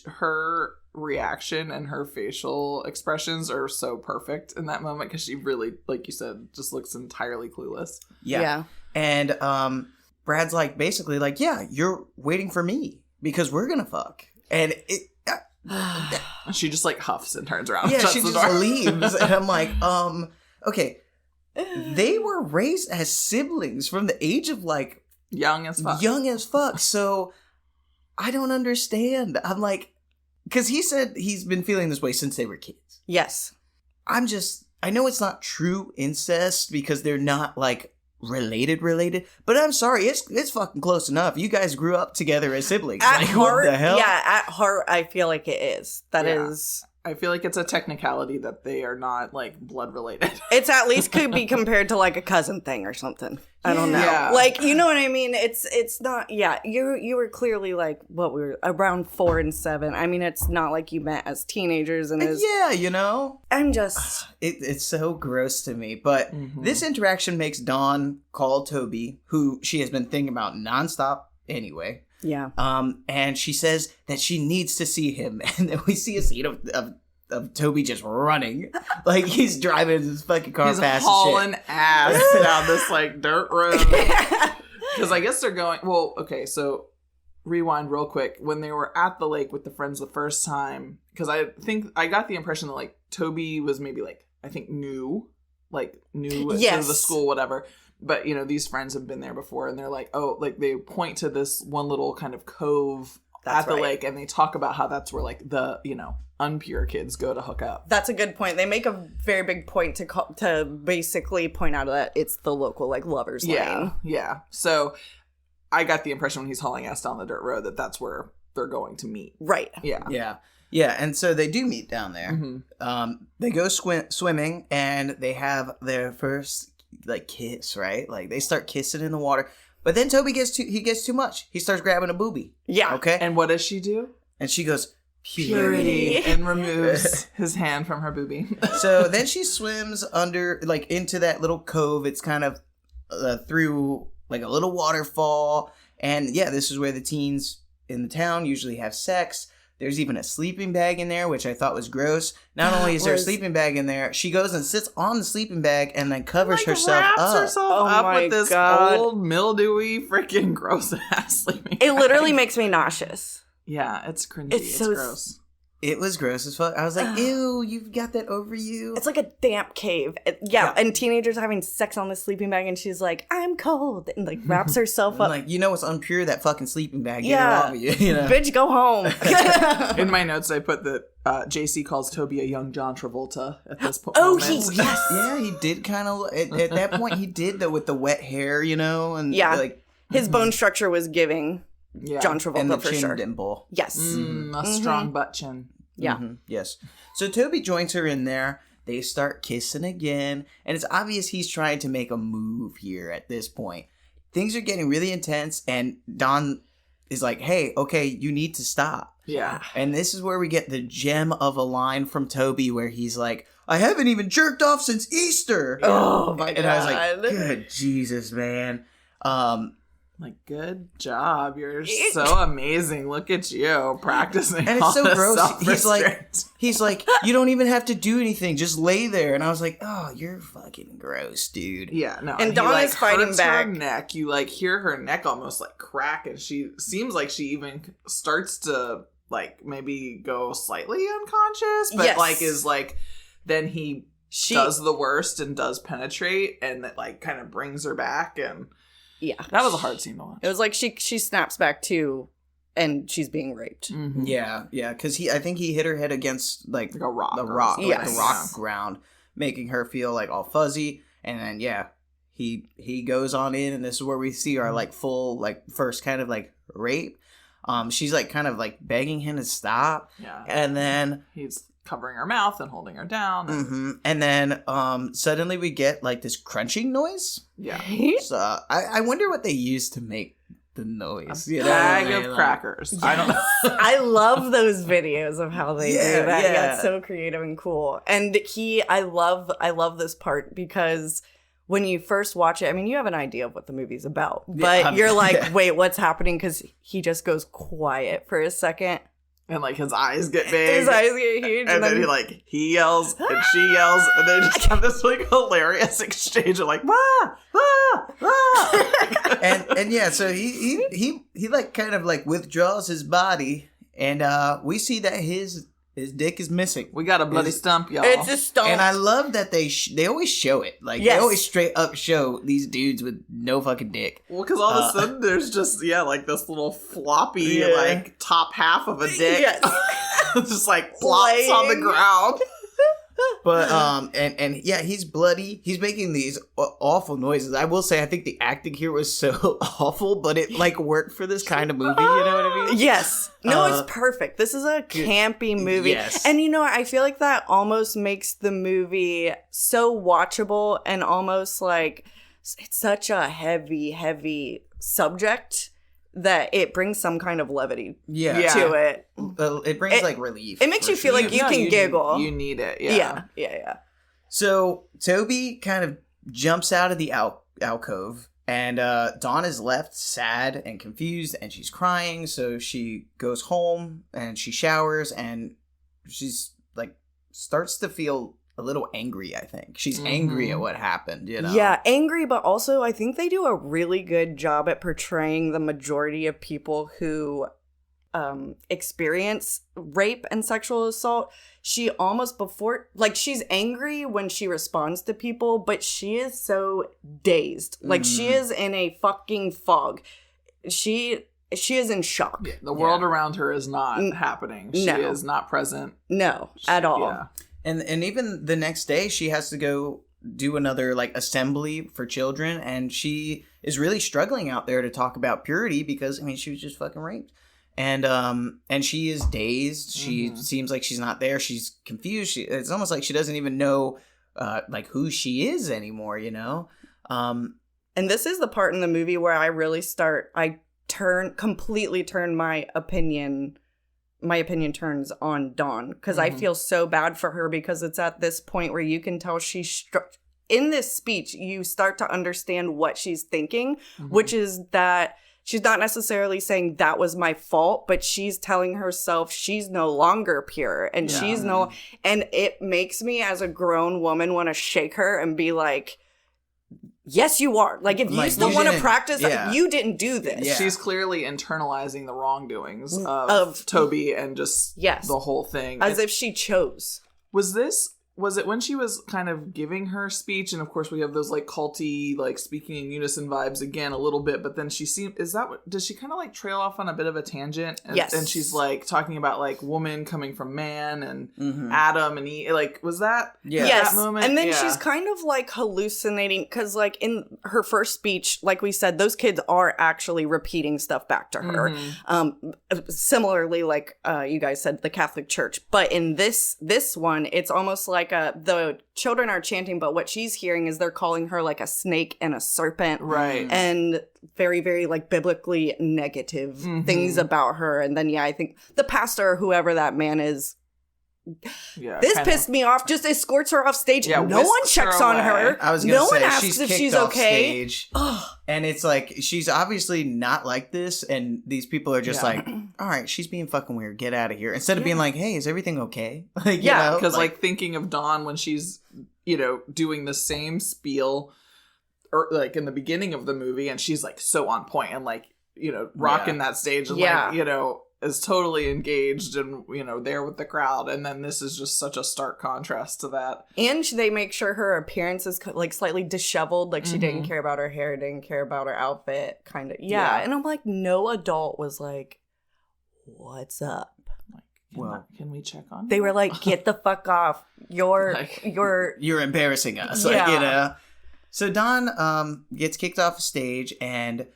her reaction and her facial expressions are so perfect in that moment because she really, like you said, just looks entirely clueless. Yeah. And Brad's like, basically like, yeah, you're waiting for me because we're gonna fuck. And she just like huffs and turns around. Yeah, and she just leaves. And I'm like, okay. They were raised as siblings from the age of like young as fuck. So I don't understand. I'm like, because he said he's been feeling this way since they were kids. Yes. I know it's not true incest because they're not like related, but I'm sorry, it's fucking close enough. You guys grew up together as siblings. At like, heart, what the hell? Yeah, at heart, I feel like it is. That is. I feel like it's a technicality that they are not like blood related. It's at least could be compared to like a cousin thing or something. I don't know. Yeah. Like, you know what I mean? It's not. Yeah, you were clearly like we were around 4 and 7. I mean, it's not like you met as teenagers and as I'm just. It's so gross to me. But this interaction makes Dawn call Toby, who she has been thinking about nonstop anyway. Yeah. And she says that she needs to see him, and then we see a scene of Toby just running, like he's driving his fucking car fast. He's hauling ass down this like dirt road. Because I guess they're going. Well, okay, so rewind real quick. When they were at the lake with the friends the first time, because I think I got the impression that like Toby was maybe like new to the school, whatever. But, these friends have been there before, and they're like, oh, like, they point to this one little kind of cove at the lake, and they talk about how that's where, like, the, unpure kids go to hook up. That's a good point. They make a very big point to basically point out that it's the local, like, lovers lane. Yeah. So I got the impression when he's hauling ass down the dirt road that that's where they're going to meet. Right. Yeah. Yeah, and so they do meet down there. They go swimming, and they have their first like kiss, right? Like they start kissing in the water, but then Toby gets too much. He starts grabbing a boobie. Yeah. Okay. And what does she do? And she goes, purity. And removes his hand from her boobie. So then she swims under, like, into that little cove. It's kind of through, like, a little waterfall. And, yeah, this is where the teens in the town usually have sex. There's even a sleeping bag in there, which I thought was gross. Not only is there a sleeping bag in there, she goes and sits on the sleeping bag and then covers herself wraps up. herself up with this old, mildewy, freaking gross-ass sleeping bag. It literally makes me nauseous. Yeah, it's cringy. It's It's so gross. It was gross as fuck. I was like, ew, you've got that over you. It's like a damp cave. Yeah, and teenagers having sex on the sleeping bag, and she's like, I'm cold, and like wraps herself up. Like, you know what's unpure? That fucking sleeping bag. Get it off of you, you know? Bitch, go home. In my notes, I put that JC calls Toby a young John Travolta at this point. Oh, moment. yes. Yeah, he did kind of, at that point, he did, though, with the wet hair, you know? And like his bone structure was giving Yeah. John Travolta and the for chin sure. dimple. Yes. A strong butt chin. Yeah. Yes. So Toby joins her in there. They start kissing again. And it's obvious he's trying to make a move here at this point. Things are getting really intense. And Don is like, hey, okay, you need to stop. Yeah. And this is where we get the gem of a line from Toby where he's like, I haven't even jerked off since Easter. Oh, my God. And I was like, good Jesus, man. Like, good job. You're so amazing. Look at you practicing. And it's so all gross. this He's like, you don't even have to do anything. Just lay there. And I was like, oh, you're fucking gross, dude. Yeah, no. And he, Dawn is fighting hurts back. her neck. You like hear her neck almost like crack, and she seems like she even starts to like maybe go slightly unconscious, but Yes. like is like then he does the worst and does penetrate, and that like kind of brings her back, and Yeah. that was a hard scene to watch. It was like she snaps back too, and she's being raped. Mm-hmm. Yeah, because I think he hit her head against like Like a rock. the or rock, something. like the Yes. rock ground, making her feel like all fuzzy. And then he goes on in, and this is where we see our like full like first kind of like rape. She's like kind of like begging him to stop, Yeah. and then He's covering her mouth and holding her down. and then suddenly we get like this crunching noise. Yeah. So I wonder what they used to make the noise. You know? Bag of Like- crackers. I don't know. I love those videos of how they Yeah, do that. yeah. Yeah, it's so creative and cool. And I love this part because when you first watch it, I mean, you have an idea of what the movie's about, but Yeah, you're like, yeah. wait, what's happening? Because he just goes quiet for a second. And like his eyes get big. His eyes get huge, And then he yells and she yells, and they just have this like hilarious exchange of like and yeah, so he like kind of like withdraws his body, and we see that his dick is missing. We got a bloody stump, y'all. It's a stomp. And I love that they always show it. Like Yes. they always straight up show these dudes with no fucking dick. Well, because all of a sudden there's just like this little floppy like top half of a dick, Yes. just like flops on the Laying. ground. But and yeah, he's bloody. He's making these awful noises. I will say, I think the acting here was so awful, but it like worked for this kind of movie. You know what I mean? Yes. No, it's perfect. This is a campy movie. Yes. And you know, I feel like that almost makes the movie so watchable and almost like it's such a heavy subject that it brings some kind of levity Yeah. to it. It brings like relief. It makes for you feel sure. like you can giggle. You need it. Yeah. Yeah. So Toby kind of jumps out of the alcove, and Dawn is left sad and confused, and she's crying. So she goes home and she showers, and she's like starts to feel a little angry. I think she's angry at what happened. You know? Yeah, angry, but also I think they do a really good job at portraying the majority of people who experience rape and sexual assault. She almost she's angry when she responds to people, but she is so dazed. Like she is in a fucking fog. She is in shock. Yeah, the world around her is not happening. She No. is not present. No, at all. Yeah. And even the next day, she has to go do another like assembly for children, and she is really struggling out there to talk about purity because I mean she was just fucking raped, and she is dazed. She seems like she's not there. She's confused. It's almost like she doesn't even know like who she is anymore. You know. And this is the part in the movie where I really completely turn my opinion my opinion turns on Dawn, because I feel so bad for her, because it's at this point where you can tell in this speech, you start to understand what she's thinking, which is that she's not necessarily saying that was my fault, but she's telling herself she's no longer pure, and and it makes me as a grown woman want to shake her and be like, yes, you are. Like, if you still want to practice, you didn't do this. Yeah. She's clearly internalizing the wrongdoings of Toby and just the whole thing. As if she chose. Was it when she was kind of giving her speech? And of course we have those like culty, like speaking in unison vibes again a little bit, but then does she kind of like trail off on a bit of a tangent? And, yes. And she's like talking about like woman coming from man and Adam and Eve. Like, was that that moment? And then she's kind of like hallucinating, because like in her first speech, like we said, those kids are actually repeating stuff back to her. Similarly, like you guys said, the Catholic Church. But in this one, it's almost like the children are chanting, but what she's hearing is they're calling her like a snake and a serpent, right? And very, very like biblically negative things about her. And then I think the pastor or whoever that man is, this pissed me off. Just escorts her off stage. Yeah, no one checks on her. I was gonna say, one asks she's if kicked she's off okay. Stage, and it's like she's obviously not like this, and these people are just like, all right, she's being fucking weird. Get out of here. Instead of being like, hey, is everything okay? Like, because like thinking of Dawn when she's doing the same spiel, or like in the beginning of the movie, and she's like so on point and like rocking that stage and like is totally engaged and there with the crowd, and then this is just such a stark contrast to that. And they make sure her appearance is like slightly disheveled, like she didn't care about her hair, didn't care about her outfit, kind of. And I'm like, no adult was like, what's up? Like, can we check on they you? Were like, get the fuck off, you're embarrassing us, So Dawn gets kicked off the stage, and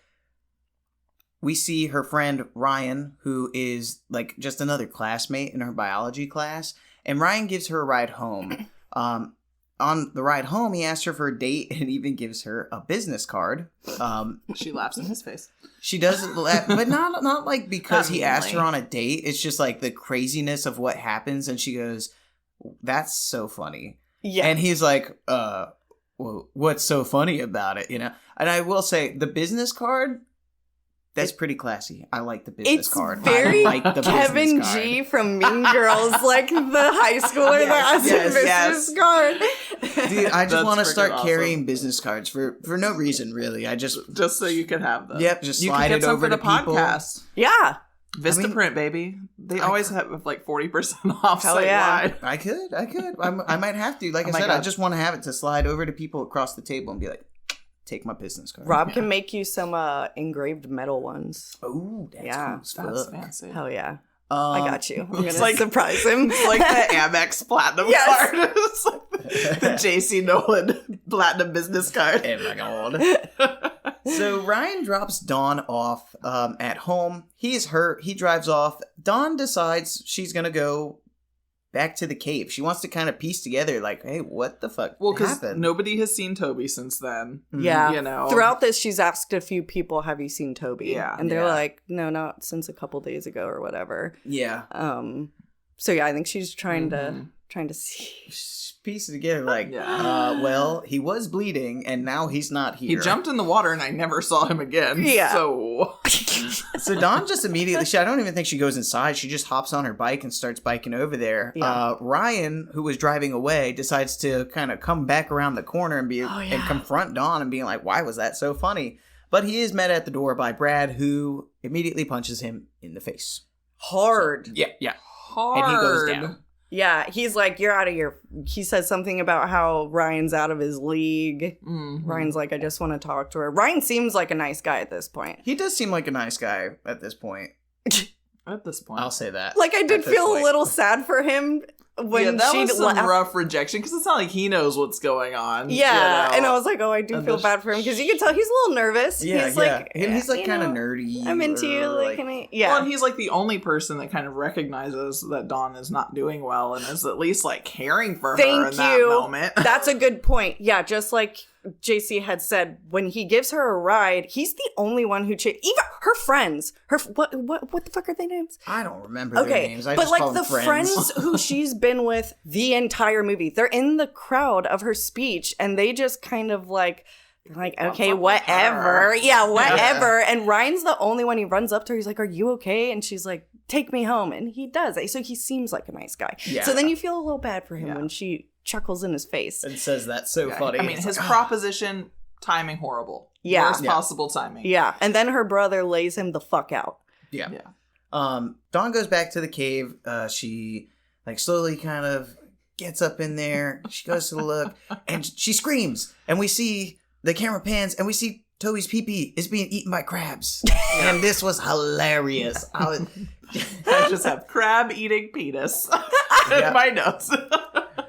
we see her friend Ryan, who is like just another classmate in her biology class, and Ryan gives her a ride home. On the ride home, he asks her for a date and even gives her a business card. She laughs in his face. She does laugh, but not like because he asked her on a date. It's just like the craziness of what happens, and she goes, "That's so funny." Yeah, and he's like, "Well, what's so funny about it?" And I will say, the business card. That's pretty classy. I like the business card. It's very I like the Kevin business card. G from Mean Girls, like the high schooler that has a business card. Dude, I just want to start carrying business cards for no reason, really. Just so you can have them. Yep, just slide it over to people. Podcast. Yeah. Vistaprint, baby. They always have like 40% off site-wide. I could. I might have to. Like I said, I just want to have it to slide over to people across the table and be like, take my business card. Rob can make you some engraved metal ones. Oh, that's cool. That's fancy. Hell yeah. I got you. I'm going to like, surprise him. It's like the Amex Platinum card. It's like the JC Nollen Platinum business card. Oh my god. So Ryan drops Dawn off at home. He's hurt. He drives off. Dawn decides she's going to go back to the cave. She wants to kind of piece together, like, hey, what the fuck happened? Well, because nobody has seen Toby since then. Yeah. Throughout this, she's asked a few people, have you seen Toby? Yeah. And they're like, no, not since a couple days ago or whatever. Yeah. So yeah, I think she's trying to see. Piece it together, like, well, he was bleeding, and now he's not here. He jumped in the water, and I never saw him again. Yeah. So Dawn just immediately, I don't even think she goes inside. She just hops on her bike and starts biking over there. Yeah. Ryan, who was driving away, decides to kind of come back around the corner and and confront Dawn and being like, why was that so funny? But he is met at the door by Brad, who immediately punches him in the face. Hard. So, yeah. Hard. And he goes down. Yeah, he's like, you're out of your... He says something about how Ryan's out of his league. Mm-hmm. Ryan's like, I just want to talk to her. Ryan seems like a nice guy at this point. He does seem like a nice guy at this point. At this point. I'll say that. Like, I did feel a little sad for him when that was some rough rejection, because it's not like he knows what's going on. Yeah, and I was like, oh, I do feel bad for him, because you can tell he's a little nervous. Yeah, he's like, and he's like kind of nerdy. I'm into you, like, Well, and he's like the only person that kind of recognizes that Dawn is not doing well and is at least like caring for her in that moment. That's a good point. Yeah, just like JC had said, when he gives her a ride, he's the only one who even her friends. What the fuck are their names? I don't remember their names. I but just like call the them friends. who she's been with the entire movie, they're in the crowd of her speech, and they just kind of like, okay, whatever. Yeah, whatever. Yeah. And Ryan's the only one. He runs up to her. He's like, are you okay? And she's like, take me home. And he does. So he seems like a nice guy. Yeah. So then you feel a little bad for him when she chuckles in his face. And says that's so funny. I mean, his proposition, timing horrible. Yeah. Worst possible timing. Yeah. And then her brother lays him the fuck out. Yeah. Dawn goes back to the cave. She like slowly kind of gets up in there. She goes to look and she screams. And we see the camera pans and we see Toby's pee-pee is being eaten by crabs. And this was hilarious. I just have crab eating penis in my notes.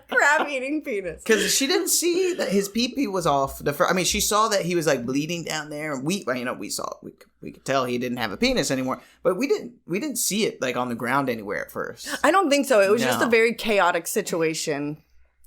Crab eating penis. Because she didn't see that his pee-pee was off. She saw that he was like bleeding down there, and we could tell he didn't have a penis anymore. But we didn't see it like on the ground anywhere at first. I don't think so. It was just a very chaotic situation.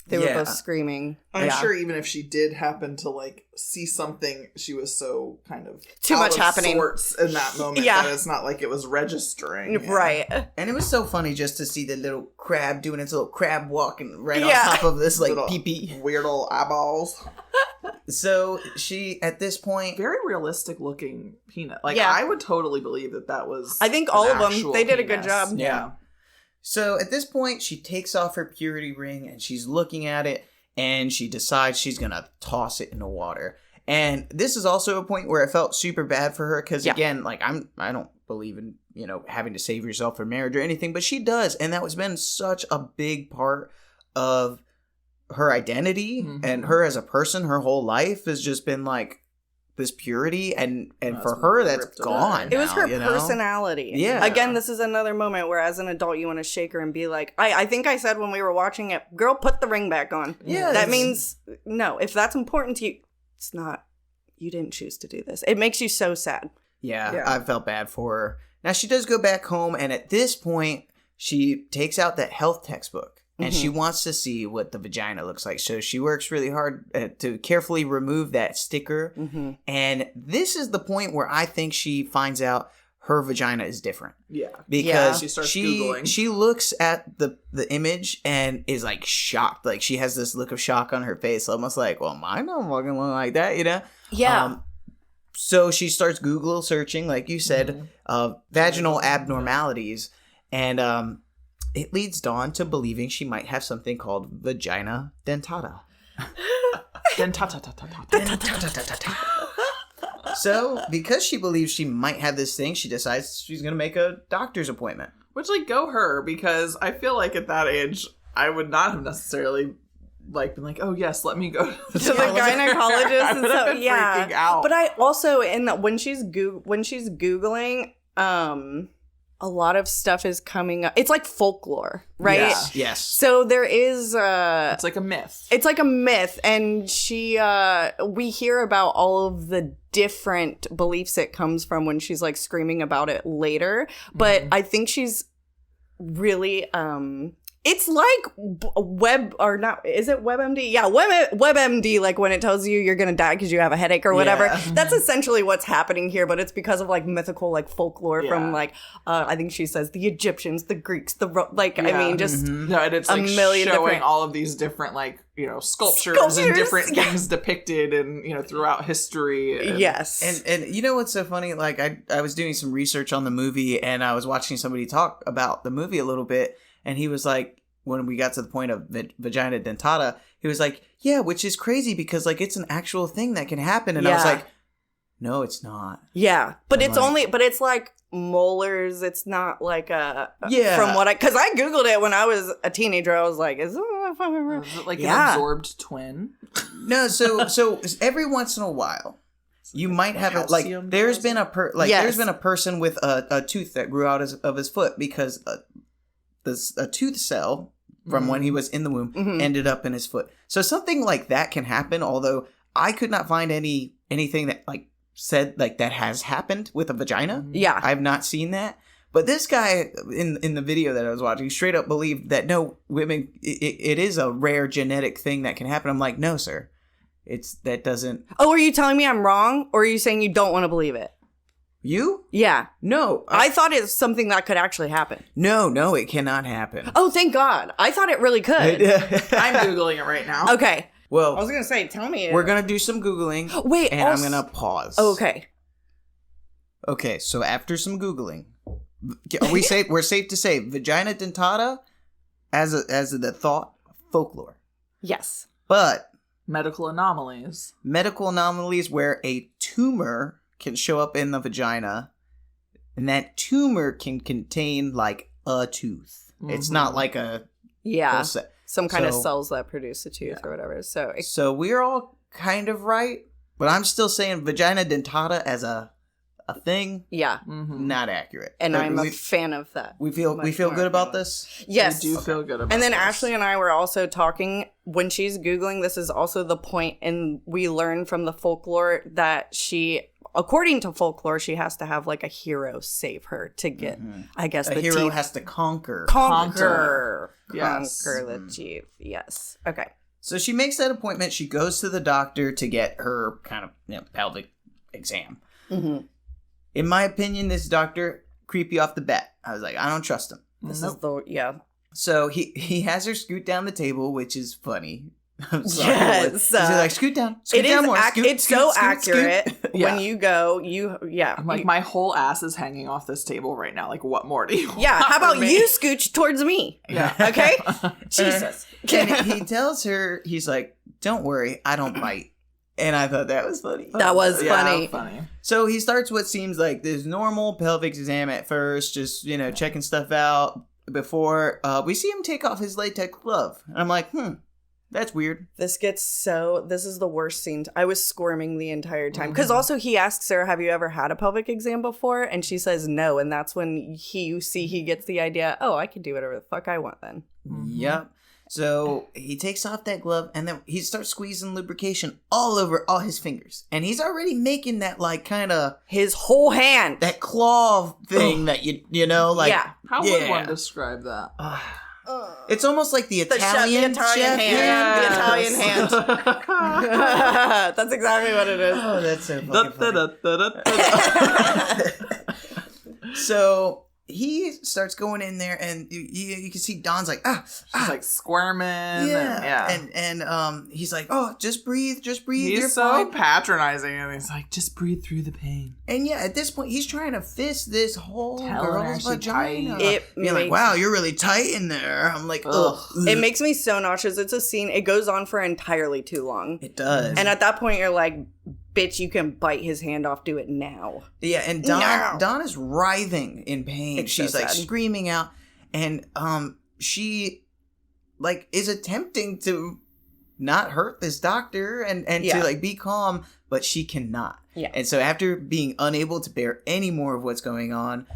They were both screaming. I'm sure even if she did happen to like see something, she was so kind of too much happening sorts in that moment that it's not like it was registering. Right. And it was so funny just to see the little crab doing its little crab walking right on top of this like pee-pee. Weird old eyeballs. So she, at this point... Very realistic looking penis. Like I would totally believe that was I think all of them, they did a good job. Yeah. So at this point, she takes off her purity ring and she's looking at it and she decides she's going to toss it in the water. And this is also a point where I felt super bad for her because, again, like I don't believe in, having to save yourself for marriage or anything, but she does. And that has been such a big part of her identity and her as a person. Her whole life has just been like this purity and for her that's gone. It was her personality. Yeah. Again, this is another moment where as an adult you want to shake her and be like, I think I said when we were watching it, girl, put the ring back on. Yeah. That means no, if that's important to you, it's not, you didn't choose to do this. It makes you so sad. Yeah. I felt bad for her. Now she does go back home and at this point she takes out that health textbook. And she wants to see what the vagina looks like. So she works really hard to carefully remove that sticker. And this is the point where I think she finds out her vagina is different. Yeah. Because she starts Googling. She looks at the image and is like shocked. Like she has this look of shock on her face. Almost like, well, mine don't fucking look like that, Yeah. So she starts Google searching, like you said, vaginal abnormalities. And it leads Dawn to believing she might have something called vagina dentata. So, because she believes she might have this thing, she decides she's going to make a doctor's appointment. Which, like, go her, because I feel like at that age, I would not have necessarily, like, been like, oh, yes, let me go to the gynecologist. I would have been freaking out. But I also, when she's Googling, a lot of stuff is coming up. It's like folklore, right? Yes. So there is it's like a myth. It's like a myth. And we hear about all of the different beliefs it comes from when she's like screaming about it later. But I think she's really it's like is it WebMD? Yeah, WebMD, like when it tells you you're going to die because you have a headache or whatever. Yeah. That's essentially what's happening here, but it's because of like mythical like folklore from like, I think she says the Egyptians, the Greeks, I mean, just no, and it's like a million showing different... all of these different like, sculptures and different things depicted and, throughout history. And... Yes. And you know what's so funny? Like I was doing some research on the movie and I was watching somebody talk about the movie a little bit. And he was like, when we got to the point of vagina dentata, he was like, yeah, which is crazy because like it's an actual thing that can happen. And I was like, no, it's not. Yeah. But it's like molars. It's not like from what because I Googled it when I was a teenager. I was like, is it like an absorbed twin? No. So every once in a while, you might have there's been a person with a tooth that grew out of his foot because a tooth cell from when he was in the womb ended up in his foot. So something like that can happen, although I could not find anything that like said like that has happened with a vagina. Yeah. I've not seen that. But this guy in the video that I was watching straight up believed that no, women, it is a rare genetic thing that can happen. I'm like, no, sir. That doesn't... Oh, are you telling me I'm wrong? Or are you saying you don't want to believe it? You? Yeah. No. I thought it was something that could actually happen. No, it cannot happen. Oh, thank God. I thought it really could. I'm Googling it right now. Okay. Well, I was going to say, tell me. We're going to do some Googling. Wait, and I'm going to pause. Okay. Okay, so after some Googling, we're safe to say vagina dentata as the thought folklore. Yes. But medical anomalies where a tumor can show up in the vagina, and that tumor can contain like a tooth. Mm-hmm. It's not like a some kind of cells that produce a tooth or whatever. So we're all kind of right, but I'm still saying vagina dentata as a thing. Yeah, not accurate. And I'm a fan of that. We feel good about this. Yes, we do feel good about. And then this. Ashleigh and I were also talking when she's Googling. This is also the point, and we learn from the folklore that according to folklore, she has to have like a hero save her to get. I guess the hero has to conquer the teeth. Yes. Okay. So she makes that appointment. She goes to the doctor to get her kind of pelvic exam. Mm-hmm. In my opinion, this doctor, creepy off the bat. I was like, I don't trust him. This is the. So he has her scoot down the table, which is funny. I'm sorry. Yes. He's like, scoot down. Scoot it down is more. It's so accurate. When you go, I'm like, my whole ass is hanging off this table right now. Like, what more do you want? Yeah, how about you scooch towards me? Yeah. Okay? Jesus. And he tells her, he's like, don't worry, I don't bite. And I thought that was funny. That was funny. So he starts what seems like this normal pelvic exam at first, just, checking stuff out before we see him take off his latex glove. And I'm like, that's weird. This is the worst scene. I was squirming the entire time. Because also he asks her, have you ever had a pelvic exam before? And she says no. And that's when he gets the idea, oh, I can do whatever the fuck I want then. Yep. So he takes off that glove and then he starts squeezing lubrication all over all his fingers. And he's already making that like kind of... his whole hand. That claw thing that you know, like... Yeah. How would one describe that? It's almost like the Italian chef hand. Yeah. The Italian hand. That's exactly what it is. Oh, that's so fucking funny. So he starts going in there, and you can see Don's like, she's like squirming. And he's like, oh, just breathe. He's You're so fine. patronizing, and he's like, just breathe through the pain. And yeah, at this point, he's trying to fist this whole girl's vagina. You're like, wow, you're really tight in there. I'm like, ugh. It makes me so nauseous. It's a scene. It goes on for entirely too long. It does. And at that point, you're like, bitch, you can bite his hand off. Do it now. Yeah, and Dawn is writhing in pain. She's like screaming out, and she like is attempting to not hurt this doctor and to like be calm, but she cannot. Yeah. And so after being unable to bear any more of what's going on,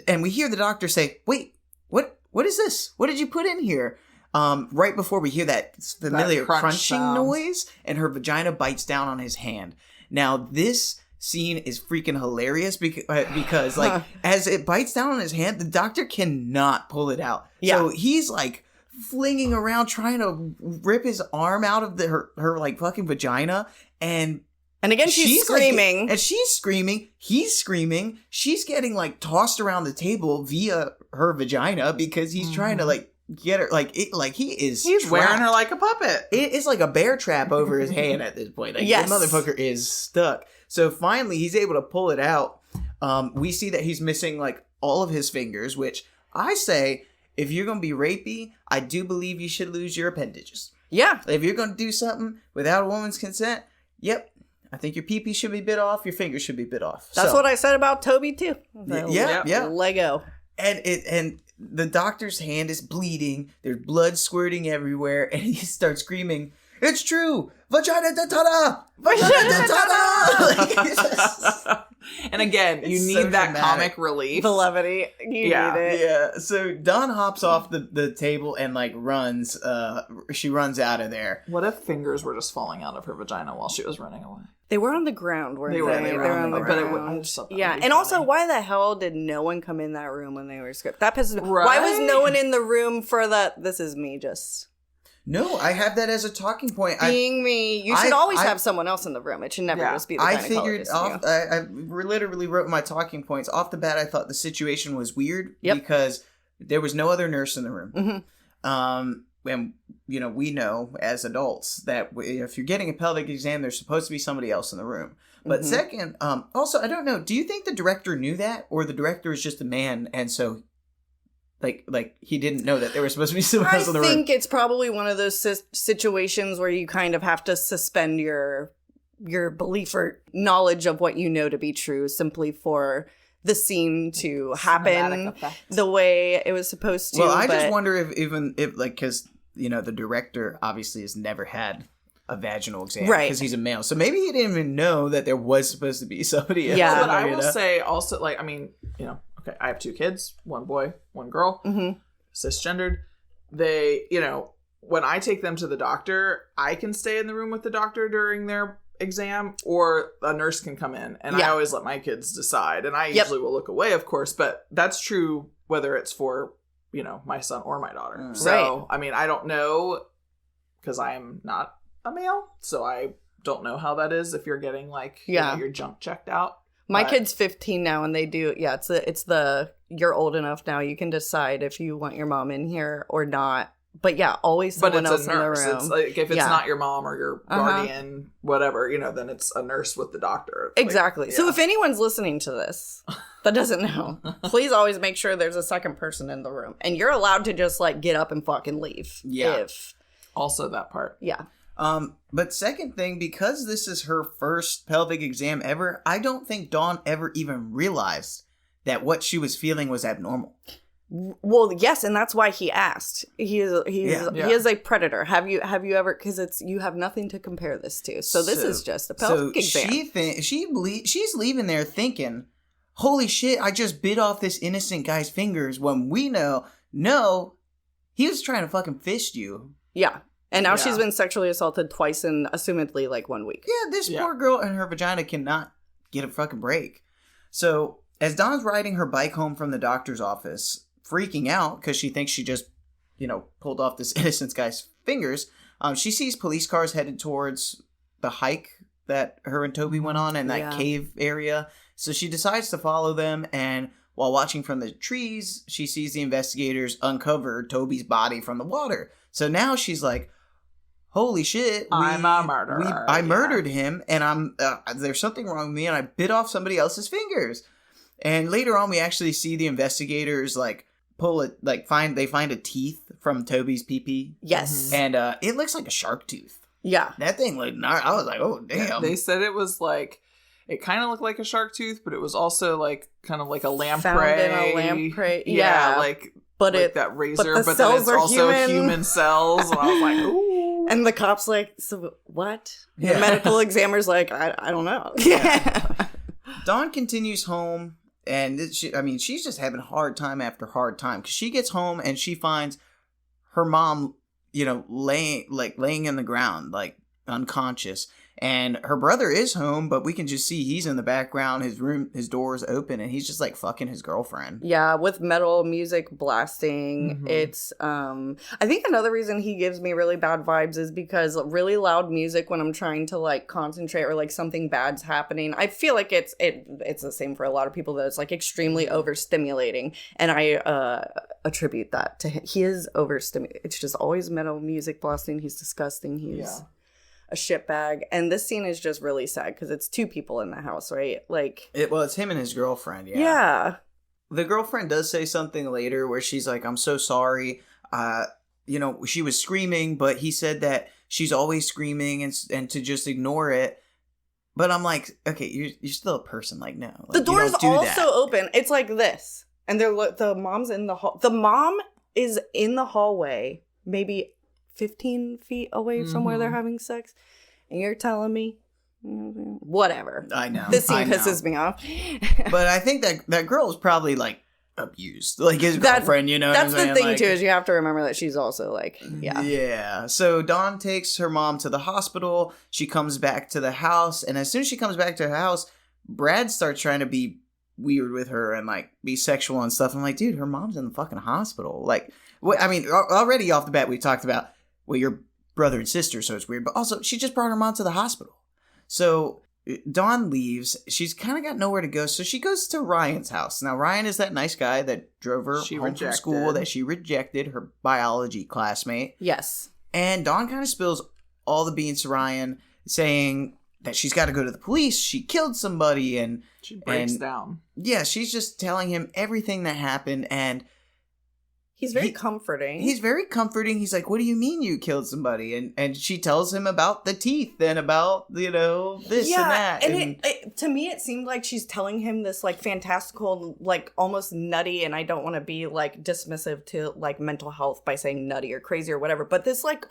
and we hear the doctor say, "Wait, what is this? What did you put in here?" Right before we hear that familiar crunching noise, and her vagina bites down on his hand. Now, this scene is freaking hilarious because like, as it bites down on his hand, the doctor cannot pull it out. Yeah. So he's like flinging around trying to rip his arm out of her like fucking vagina. And again, she's screaming. And she's screaming. He's screaming. She's getting like tossed around the table via her vagina because he's trying to like get her he's wearing her like a puppet. It's like a bear trap over his hand at this point. Like, yes. The motherfucker is stuck. So finally he's able to pull it out. We see that he's missing like all of his fingers, which I say, if you're gonna be rapey, I do believe you should lose your appendages. Yeah. If you're gonna do something without a woman's consent, I think your pee-pee should be bit off, your fingers should be bit off. That's what I said about Toby too. Yeah. Lego. And the doctor's hand is bleeding. There's blood squirting everywhere, and he starts screaming, "It's true! Vagina dentata! Vagina dentata!" And again, you need that comic relief. The levity. You need it. Yeah. So Dawn hops off the table and like runs. She runs out of there. What if fingers were just falling out of her vagina while she was running away? They were on the ground, weren't they? They were on the ground. And also, why the hell did no one come in that room when they were scripted? That pisses me. Right? Why was no one in the room for that? This is me just... No, I have that as a talking point. Being me, you should always have someone else in the room. It should never just be the gynecologist. I figured I literally wrote my talking points. Off the bat, I thought the situation was weird because there was no other nurse in the room. And, we know as adults that if you're getting a pelvic exam, there's supposed to be somebody else in the room. But second, also, I don't know, do you think the director knew that? Or the director is just a man and so... Like he didn't know that there was supposed to be someone else in the room. I think it's probably one of those situations where you kind of have to suspend your belief or knowledge of what you know to be true simply for the scene to happen the way it was supposed to. Well, I just wonder if because the director obviously has never had a vaginal exam because he's a male, so maybe he didn't even know that there was supposed to be somebody else. Yeah, but I will say also, okay, I have 2 kids, 1 boy, 1 girl, cisgendered. They, when I take them to the doctor, I can stay in the room with the doctor during their exam, or a nurse can come in, and I always let my kids decide, and I usually will look away, of course, but that's true whether it's for, my son or my daughter. So, I don't know, because I am not a male, so I don't know how that is if you're getting, your junk checked out. My kid's 15 now, and they do. Yeah, it's the you're old enough now. You can decide if you want your mom in here or not. But yeah, always someone else in the room. It's like if it's not your mom or your guardian, whatever, then it's a nurse with the doctor. Exactly. So if anyone's listening to this that doesn't know, please always make sure there's a second person in the room, and you're allowed to just get up and fucking leave. Yeah. Also that part. Yeah. But second thing, because this is her first pelvic exam ever, I don't think Dawn ever even realized that what she was feeling was abnormal. Well, yes, and that's why he asked. He is a predator. Have you ever? Because you have nothing to compare this to. So this is just a pelvic exam. She's leaving there thinking, "Holy shit! I just bit off this innocent guy's fingers." When we know, no, he was trying to fucking fist you. Yeah. And now she's been sexually assaulted twice in, assumedly, 1 week. Yeah, this poor girl and her vagina cannot get a fucking break. So, as Dawn's riding her bike home from the doctor's office, freaking out because she thinks she just, pulled off this innocent guy's fingers, she sees police cars headed towards the hike that her and Toby went on in that cave area. So she decides to follow them, and while watching from the trees, she sees the investigators uncover Toby's body from the water. So now she's like, holy shit, I'm a murderer. I murdered him, and there's something wrong with me, and I bit off somebody else's fingers. And later on, we actually see the investigators pull it, find a teeth from Toby's pee-pee. Yes. And it looks like a shark tooth. Yeah. That thing looked I was like, oh, damn. They said it was it kind of looked like a shark tooth, but it was also kind of like a lamprey. Found in a lamprey. Yeah. But that razor, but then it's also human cells. And I was like, ooh. And the cop's like, so what? Yeah. The medical examiner's like, I don't know. Yeah. Dawn continues home, and she's just having hard time after hard time. Because she gets home, and she finds her mom, laying in the ground, unconscious. And her brother is home, but we can just see he's in the background. His door's open, and he's just fucking his girlfriend. Yeah, with metal music blasting. Mm-hmm. It's I think another reason he gives me really bad vibes is because really loud music when I'm trying to concentrate or something bad's happening. I feel like it's the same for a lot of people, that it's extremely overstimulating, and I attribute that to him. He is overstimulated. It's just always metal music blasting. He's disgusting. He's a shitbag. And this scene is just really sad because it's 2 people in the house, right? It's him and his girlfriend. Yeah. The girlfriend does say something later where she's like, I'm so sorry. She was screaming, but he said that she's always screaming and to just ignore it. But I'm like, okay, you're still a person. No. The door is also open. It's like this. And the mom's in the hall. The mom is in the hallway, maybe 15 feet away from where they're having sex, and you're telling me whatever. I know this scene pisses me off. But I think that girl is probably abused, his girlfriend. That's the thing too, is you have to remember that she's also yeah. So Dawn takes her mom to the hospital. She comes back to the house, and as soon as she comes back to her house, Brad starts trying to be weird with her and be sexual and stuff. I'm like, dude, her mom's in the fucking hospital. Already off the bat we talked about well, your brother and sister, so it's weird. But also, she just brought her mom to the hospital. So Dawn leaves. She's kind of got nowhere to go, so she goes to Ryan's house. Now, Ryan is that nice guy that drove her home from school that she rejected, her biology classmate. Yes. And Dawn kind of spills all the beans to Ryan, saying that she's got to go to the police. She killed somebody, and she breaks down. Yeah, she's just telling him everything that happened, and he's very comforting. He's very comforting. He's like, "What do you mean you killed somebody?" And she tells him about the teeth and about, this and that. And it, to me, it seemed like she's telling him this, like, fantastical, like, almost nutty, and I don't want to be, like, dismissive to, like, mental health by saying nutty or crazy or whatever, but this, like,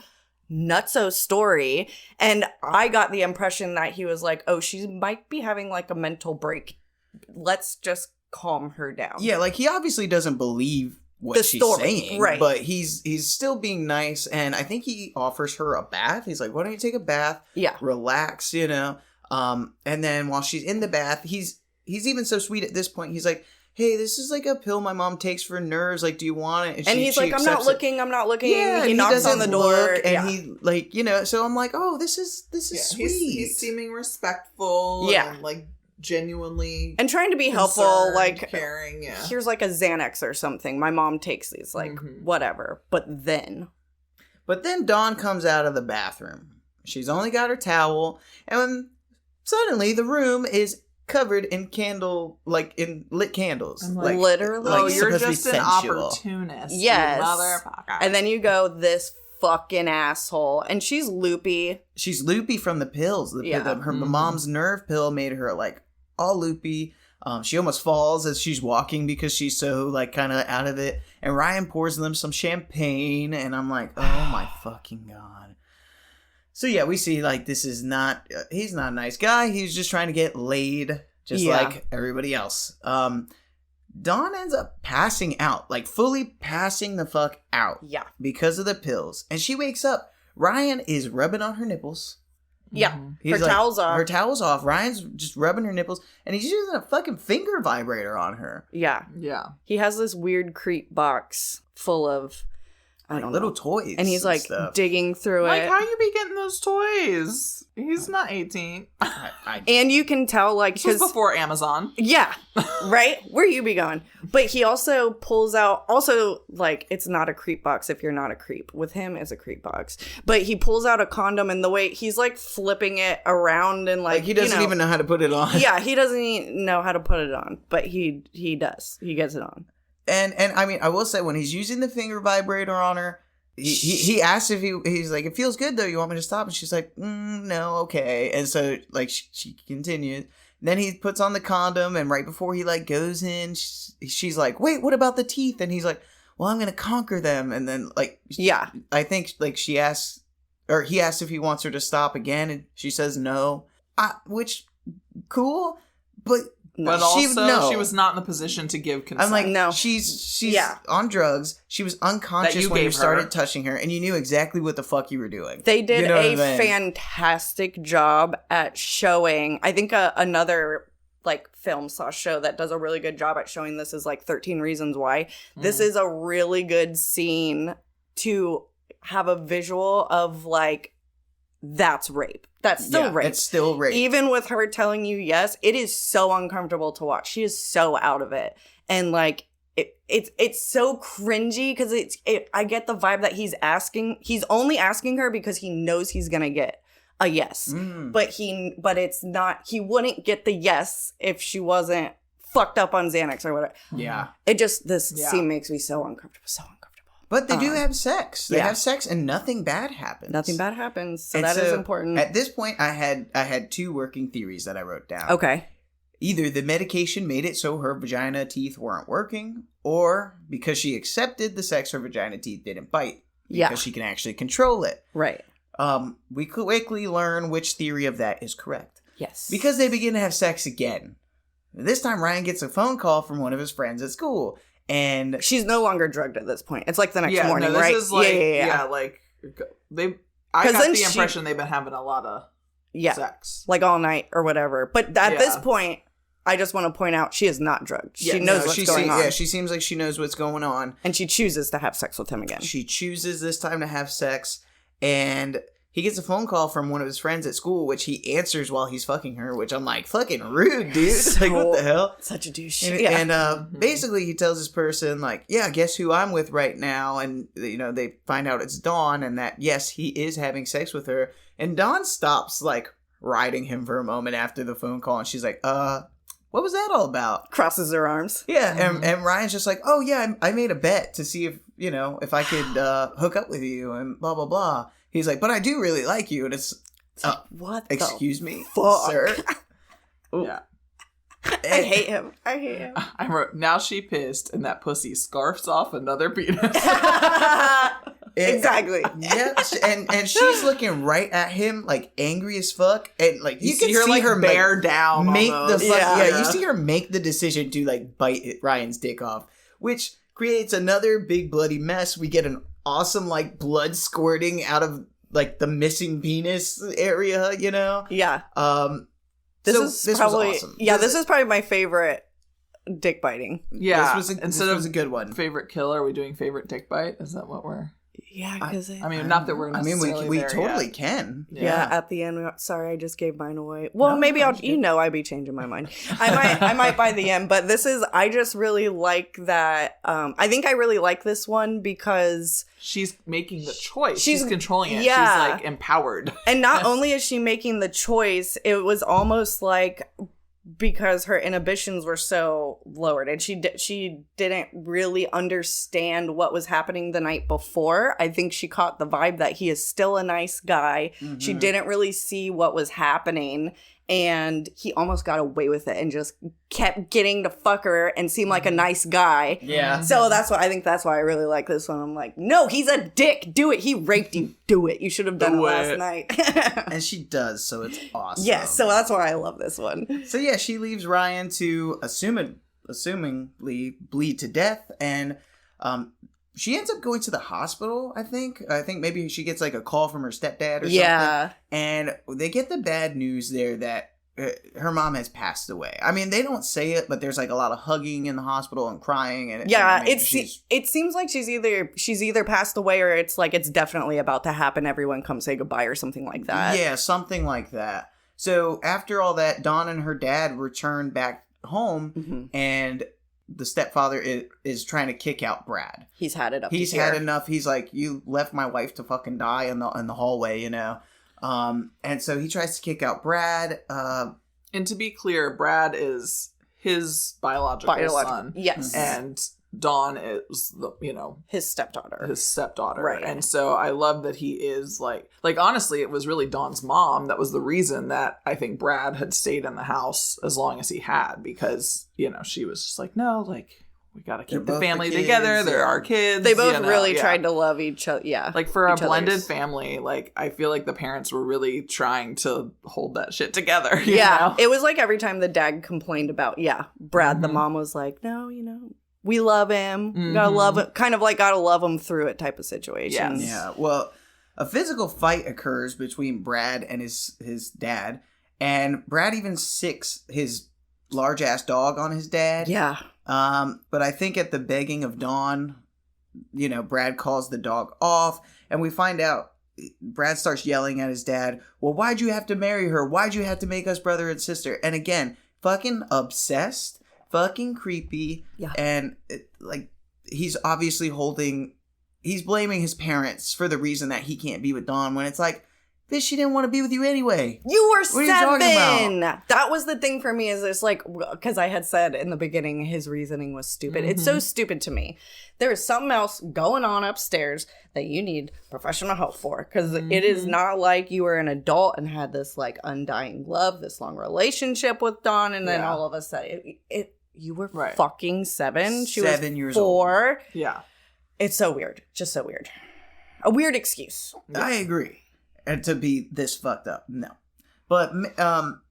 nutso story. And I got the impression that he was like, oh, she might be having, like, a mental break. Let's just calm her down. Yeah, like, he obviously doesn't believe what she's saying, right? But he's still being nice, and I think he offers her a bath. He's like, "Why don't you take a bath? Yeah, relax, And then while she's in the bath, he's even so sweet at this point. He's like, "Hey, this is like a pill my mom takes for nerves. Like, do you want it?" And he's like, "I'm not looking. Yeah, he knocks on the door, and he like, So I'm like, "Oh, this is sweet." He's seeming respectful. Yeah, and, like, genuinely and trying to be helpful, like caring. Yeah, here's like a Xanax or something. My mom takes these, like whatever. But then Dawn comes out of the bathroom. She's only got her towel, and suddenly the room is covered in in lit candles. Like, literally, like you're just an opportunist. Yes, motherfucker. And then you go, this fucking asshole, and she's loopy. She's loopy from the pills. Her mom's nerve pill made her like all loopy. She almost falls as she's walking because she's so like kind of out of it. And Ryan pours them some champagne, and I'm like, oh my fucking god. So yeah, we see like this is not. He's not a nice guy. He's just trying to get laid, just like everybody else. Dawn ends up passing out, like fully passing the fuck out. Yeah. Because of the pills. And she wakes up. Ryan is rubbing on her nipples. Yeah. Her towel's off. Her towel's off. Ryan's just rubbing her nipples. And he's using a fucking finger vibrator on her. Yeah. Yeah. He has this weird creep box full of, I don't know, little toys. And he's like digging through it. Like, how you be getting those toys? He's not 18. And you can tell, like, this was before Amazon. Yeah. Right? Where you be going? But he also pulls out, like, it's not a creep box if you're not a creep. With him, it's a creep box. But he pulls out a condom, and the way he's, like, flipping it around and, like, he doesn't even know how to put it on. Yeah, he doesn't even know how to put it on. But he does. He gets it on. And I mean, I will say, when he's using the finger vibrator on her, he asks if he's like, it feels good though, you want me to stop? And she's like, no, okay. And so like she continues. Then he puts on the condom, and right before he like goes in, she's like, wait, what about the teeth? And he's like, well, I'm gonna conquer them. And then like, yeah, I think like he asks if he wants her to stop again, and she says no, which cool, but also, she was not in the position to give consent. I'm like, no, she's on drugs. She was unconscious when you started touching her, and you knew exactly what the fuck you were doing. They did a fantastic job at showing. I think another like film show that does a really good job at showing this is like 13 Reasons Why. This is a really good scene to have a visual of like, that's rape. That's still rape. It's still rape. Even with her telling you yes, it is so uncomfortable to watch. She is so out of it. And like it's so cringy because I get the vibe that he's only asking her because he knows he's gonna get a yes. But it's not, he wouldn't get the yes if she wasn't fucked up on Xanax or whatever. Yeah. This scene makes me so uncomfortable. But they do have sex. They have sex, and nothing bad happens. Nothing bad happens. So that is important. At this point, I had two working theories that I wrote down. Okay. Either the medication made it so her vagina teeth weren't working, or because she accepted the sex, her vagina teeth didn't bite. Because she can actually control it. Right. We quickly learn which theory of that is correct. Yes. Because they begin to have sex again. This time, Ryan gets a phone call from one of his friends at school. And she's no longer drugged at this point. It's like the next morning, this right? Is like, like I got the impression they've been having a lot of sex, like all night or whatever. But at this point, I just want to point out she is not drugged. She knows what's going on. Yeah, she seems like she knows what's going on, and she chooses to have sex with him again. She chooses this time to have sex, and he gets a phone call from one of his friends at school, which he answers while he's fucking her, which I'm like, fucking rude, dude. Like, what the hell? Such a douche. And basically he tells this person, like, yeah, guess who I'm with right now? And, you know, they find out it's Dawn and that, yes, he is having sex with her. And Dawn stops, like, riding him for a moment after the phone call. And she's like, what was that all about? Crosses her arms. Yeah, and Ryan's just like, oh, yeah, I made a bet to see if, you know, if I could hook up with you and blah, blah, blah. He's like, but I do really like you. And it's, what excuse me, fuck? sir? Yeah. I hate him. I wrote, now she pissed and that pussy scarfs off another penis. Exactly. Yeah, and she's looking right at him, like, angry as fuck. And, like, you can see her bear down make almost. you see her make the decision to, like, bite Ryan's dick off, which creates another big bloody mess. We get an awesome, like, blood squirting out of, like, the missing penis area, you know? Yeah. This was awesome. Yeah, this is probably my favorite dick biting. Yeah. This was a good one. Favorite kill, are we doing favorite dick bite? Is that what we're... Yeah, because I mean, not that we're necessarily we there totally yet. can. Yeah, at the end. Sorry, I just gave mine away. Well, maybe I'll. You know, I'd be changing my mind. I might by the end, but this is. I just really like that. I think I really like this one because she's making the choice. She's controlling it. Yeah. She's like empowered. And not only is she making the choice, it was almost like, because her inhibitions were so lowered and she didn't really understand what was happening the night before. I think she caught the vibe that he is still a nice guy. Mm-hmm. She didn't really see what was happening, and he almost got away with it and just kept getting to fuck her and seem like a nice guy. Yeah. So that's why I really like this one. I'm like, no, he's a dick. Do it. He raped you. Do it. You should have done it last night. And she does, so it's awesome. Yes, so that's why I love this one. So yeah, she leaves Ryan to assumingly bleed to death, and she ends up going to the hospital, I think. I think maybe she gets like a call from her stepdad or something. And they get the bad news there that her mom has passed away. I mean, they don't say it, but there's like a lot of hugging in the hospital and crying. And it seems like she's either passed away or it's like it's definitely about to happen. Everyone come say goodbye or something like that. Yeah, something like that. So after all that, Dawn and her dad return back home, and the stepfather is trying to kick out Brad. He's had it up. He's had enough. He's like, you left my wife to fucking die in the hallway, you know. And so he tries to kick out Brad. And to be clear, Brad is his biological son. Yes. And Dawn is his stepdaughter. Right. And so I love that he is like honestly, it was really Dawn's mom that was the reason that I think Brad had stayed in the house as long as he had, because, you know, she was just like, no, like, we got to keep the family together. They're our kids. They both really tried to love each other. Yeah. Like, for a blended family, like, I feel like the parents were really trying to hold that shit together. You know? It was like every time the dad complained about, Brad, the mom was like, no, you know, we love him. Gotta love him. Kind of like gotta love him through it type of situation. Yes. Yeah. Well, a physical fight occurs between Brad and his dad. And Brad even sicks his large ass dog on his dad. Yeah. But I think at the begging of Dawn, you know, Brad calls the dog off, and we find out Brad starts yelling at his dad, well, why'd you have to marry her? Why'd you have to make us brother and sister? And again, fucking obsessed, fucking creepy. Yeah. And he's obviously he's blaming his parents for the reason that he can't be with Dawn, when it's like, bitch, she didn't want to be with you anyway. You were 7. What are you talking about? That was the thing for me, is it's like, because I had said in the beginning his reasoning was stupid. It's so stupid to me. There is something else going on upstairs that you need professional help for, because it is not like you were an adult and had this like undying love, this long relationship with Dawn, and then all of a sudden you were fucking 7. She was 7 years 4. old. Yeah. It's so weird. Just so weird. A weird excuse. I agree. And to be this fucked up, no. But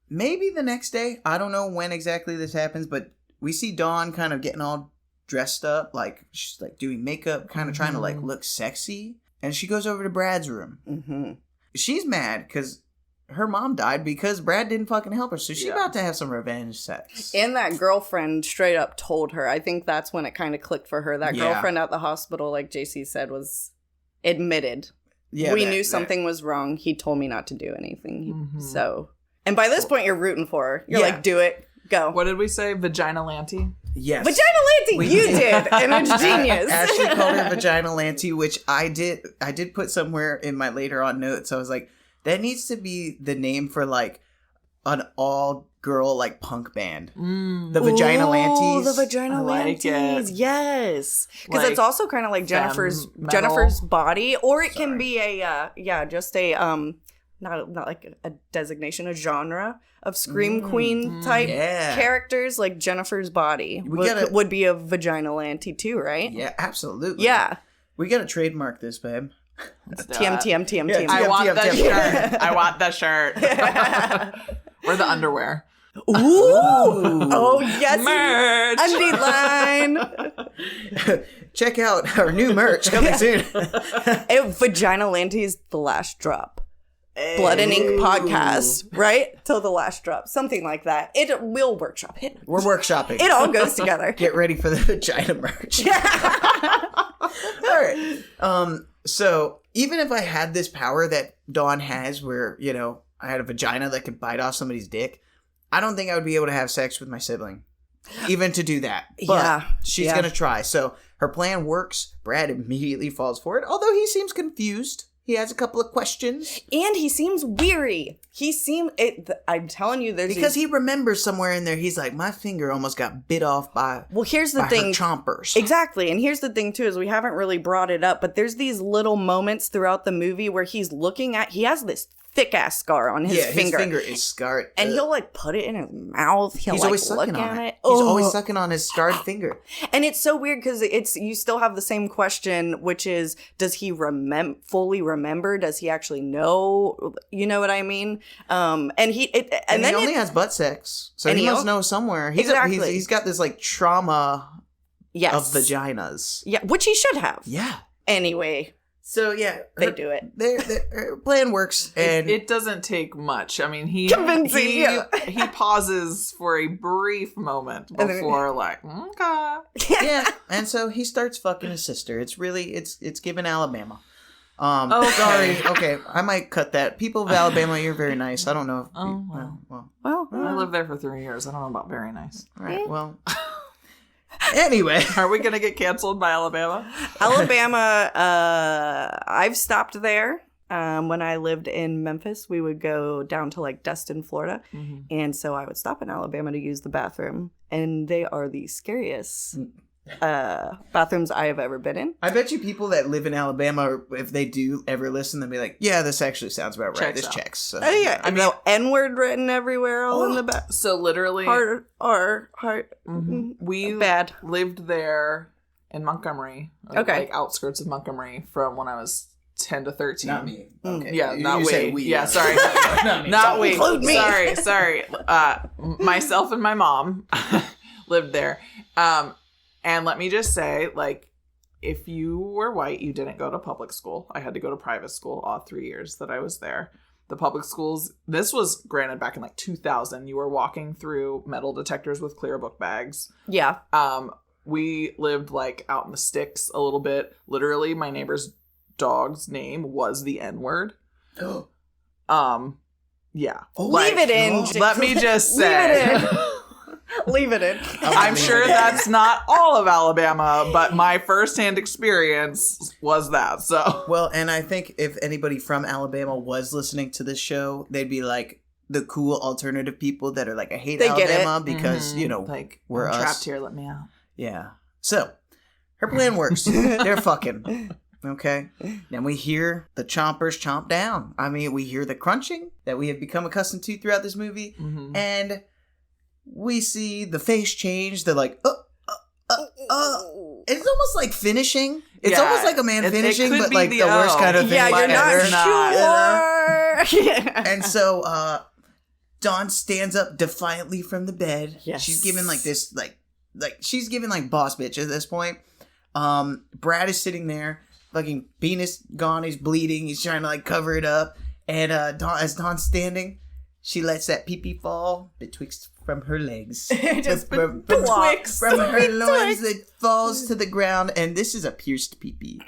maybe the next day, I don't know when exactly this happens, but we see Dawn kind of getting all dressed up, like she's like doing makeup, kind of trying to like look sexy, and she goes over to Brad's room. She's mad because her mom died because Brad didn't fucking help her, so she's about to have some revenge sex. And that girlfriend straight up told her. I think that's when it kind of clicked for her. That girlfriend at the hospital, like JC said, was admitted we knew something was wrong. He told me not to do anything. So, and by this point, you're rooting for her. You're like, do it. Go. What did we say? Vagina Lanty? Yes. Vagina Lanty, you did. And it's genius. Ashley called her Vagina Lanty, which I did put somewhere in my later on notes. I was like, that needs to be the name for like an all-girl like punk band. The Vagina Lanties. The Vagina Lanties. Yes. Because Like it's also kind of like Jennifer's body. Or it can be a, just a, not like a designation, a genre of Scream Queen type characters, like Jennifer's body would be a Vagina Lanty too, right? Yeah, absolutely. Yeah. We gotta trademark this, babe. TM. I want that shirt. I want that shirt. Or the underwear. Ooh. Oh, yes. Merch. Undie line. Check out our new merch coming soon. Vagina Lanty's The Last Drop. Blood and Ink podcast, right? Till the last drop. Something like that. We'll workshop it. We're workshopping. It all goes together. Get ready for the vagina merch. All right. So even if I had this power that Dawn has where, you know, I had a vagina that could bite off somebody's dick, I don't think I would be able to have sex with my sibling. Even to do that. But she's going to try. So her plan works. Brad immediately falls for it. Although he seems confused. He has a couple of questions. And he seems weary. I'm telling you, because he remembers somewhere in there, he's like, my finger almost got bit off by here's the thing. Her chompers. Exactly. And here's the thing, too, is we haven't really brought it up, but there's these little moments throughout the movie where he has this thick-ass scar on his finger. His finger is scarred. And he'll, like, put it in his mouth. He's always sucking on it. He's always sucking on his scarred finger. And it's so weird because you still have the same question, which is, does he fully remember? Does he actually know? You know what I mean? And he only has butt sex, so he must know somewhere. He's got this, like, trauma of vaginas. Yeah, which he should have. Yeah. Anyway. So, yeah. They do it. Their plan works. And it doesn't take much. I mean, he pauses for a brief moment before, like, okay. Yeah. And so he starts fucking his sister. It's really, it's given Alabama. Sorry. Okay. I might cut that. People of Alabama, you're very nice. I don't know if I lived there for 3 years. I don't know about very nice. All right. Well. Anyway, are we gonna get canceled by Alabama? Alabama, I've stopped there. When I lived in Memphis, we would go down to like Destin, Florida, and so I would stop in Alabama to use the bathroom, and they are the scariest bathrooms I have ever been in. I bet you people that live in Alabama, if they do ever listen, they'll be like, "Yeah, this actually sounds about right. This checks." So. Yeah, I mean, N-word written everywhere, all in the back. So literally, we lived there in Montgomery, like outskirts of Montgomery, from when I was 10 to 13. Not me. Okay. Yeah, not we. Yeah, sorry. Not we. Sorry. Myself and my mom lived there. And let me just say, like, if you were white, you didn't go to public school. I had to go to private school all 3 years that I was there. The public schools, this was granted back in like 2000. You were walking through metal detectors with clear book bags. Yeah. We lived like out in the sticks a little bit. Literally, my neighbor's dog's name was the N-word. Yeah. Leave it in. Let me just say. Leave it in. I'm sure that's not all of Alabama, but my firsthand experience was that. So well, and I think if anybody from Alabama was listening to this show, they'd be like the cool alternative people that are like, I hate Alabama because you know, like we're trapped here. Let me out. Yeah. So her plan works. They're fucking. Okay. Then we hear the chompers chomp down. I mean, we hear the crunching that we have become accustomed to throughout this movie, and we see the face change. They're like, It's almost like finishing. It's almost like a man finishing, but like the worst kind of thing. Yeah, you're not sure. And so Dawn stands up defiantly from the bed. Yes. She's giving like this, like she's giving like boss bitch at this point. Brad is sitting there, fucking penis gone. He's bleeding. He's trying to like cover it up. And as Dawn's standing, she lets that pee-pee fall betwixt from her legs. Just from Twix. her loins that falls to the ground. And this is a pierced pee-pee.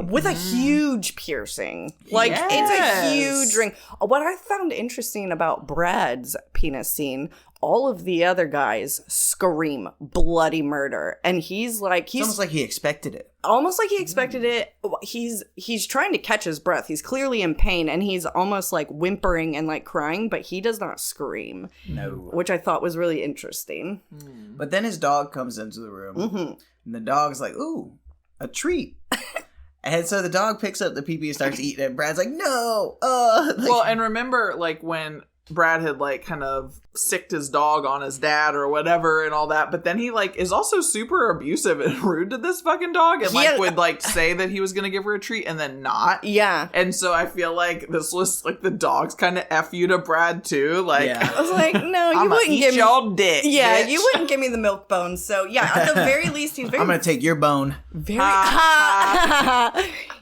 With a huge piercing. Like, it's a huge ring. What I found interesting about Brad's penis scene, all of the other guys scream bloody murder. And he's almost like he expected it. Almost like he expected it. He's trying to catch his breath. He's clearly in pain, and he's almost like whimpering and like crying, but he does not scream. No. Which I thought was really interesting. But then his dog comes into the room, and the dog's like, ooh, a treat. And so the dog picks up the pee-pee and starts eating it, and Brad's like, no! Well, and remember, like, when Brad had, like, kind of sicked his dog on his dad or whatever and all that, but then he, like, is also super abusive and rude to this fucking dog and, like, would, like, say that he was gonna give her a treat and then not. Yeah. And so I feel like this was, like, the dog's kind of F you to Brad, too. Like, I was like, no, you wouldn't give me... y'all dick, Yeah, bitch. you wouldn't give me the milk bones. So, yeah, at the very least, he's very... I'm gonna take your bone.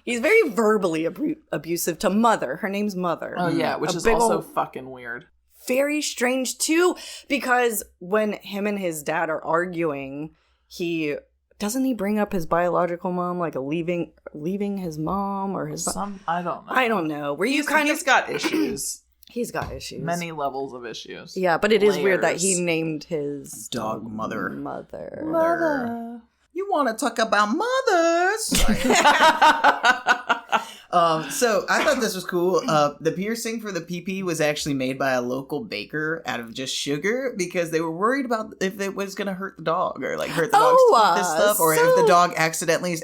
He's very verbally abusive to Mother. Her name's Mother. Oh, yeah, which is also fucking weird. Very strange, too, because when him and his dad are arguing, doesn't he bring up his biological mom, like leaving his mom or his... I don't know. I don't know. He's got issues. He's got issues. Many levels of issues. Yeah, but it is weird that he named his dog Mother. Mother. You want to talk about mothers? So I thought this was cool. The piercing for the pee-pee was actually made by a local baker out of just sugar because they were worried about if it was going to hurt the dog or like hurt the dog's teeth and stuff, or if the dog accidentally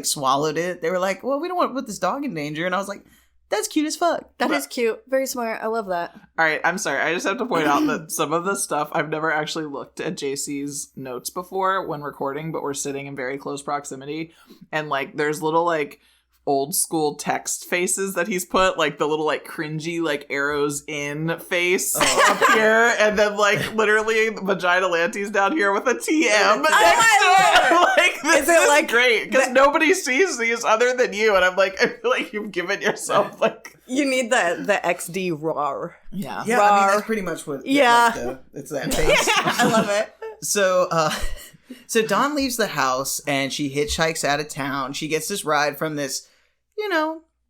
swallowed it. They were like, well, we don't want to put this dog in danger. And I was like, that's cute as fuck. That is cute. Very smart. I love that. All right, I'm sorry. I just have to point out that some of the stuff, I've never actually looked at JC's notes before when recording, but we're sitting in very close proximity. And, like, there's little, like, old school text faces that he's put, like the little, like, cringy, like, arrows in face up here. And then, like, literally Vagina Lanty's down here with a TM next to it. Like, this is like great because nobody sees these other than you. And I'm like, I feel like you've given yourself, like... You need the XD RAR. Yeah. Yeah, I mean, that's pretty much what... it's that face. I love it. So Dawn leaves the house and she hitchhikes out of town. She gets this ride from this,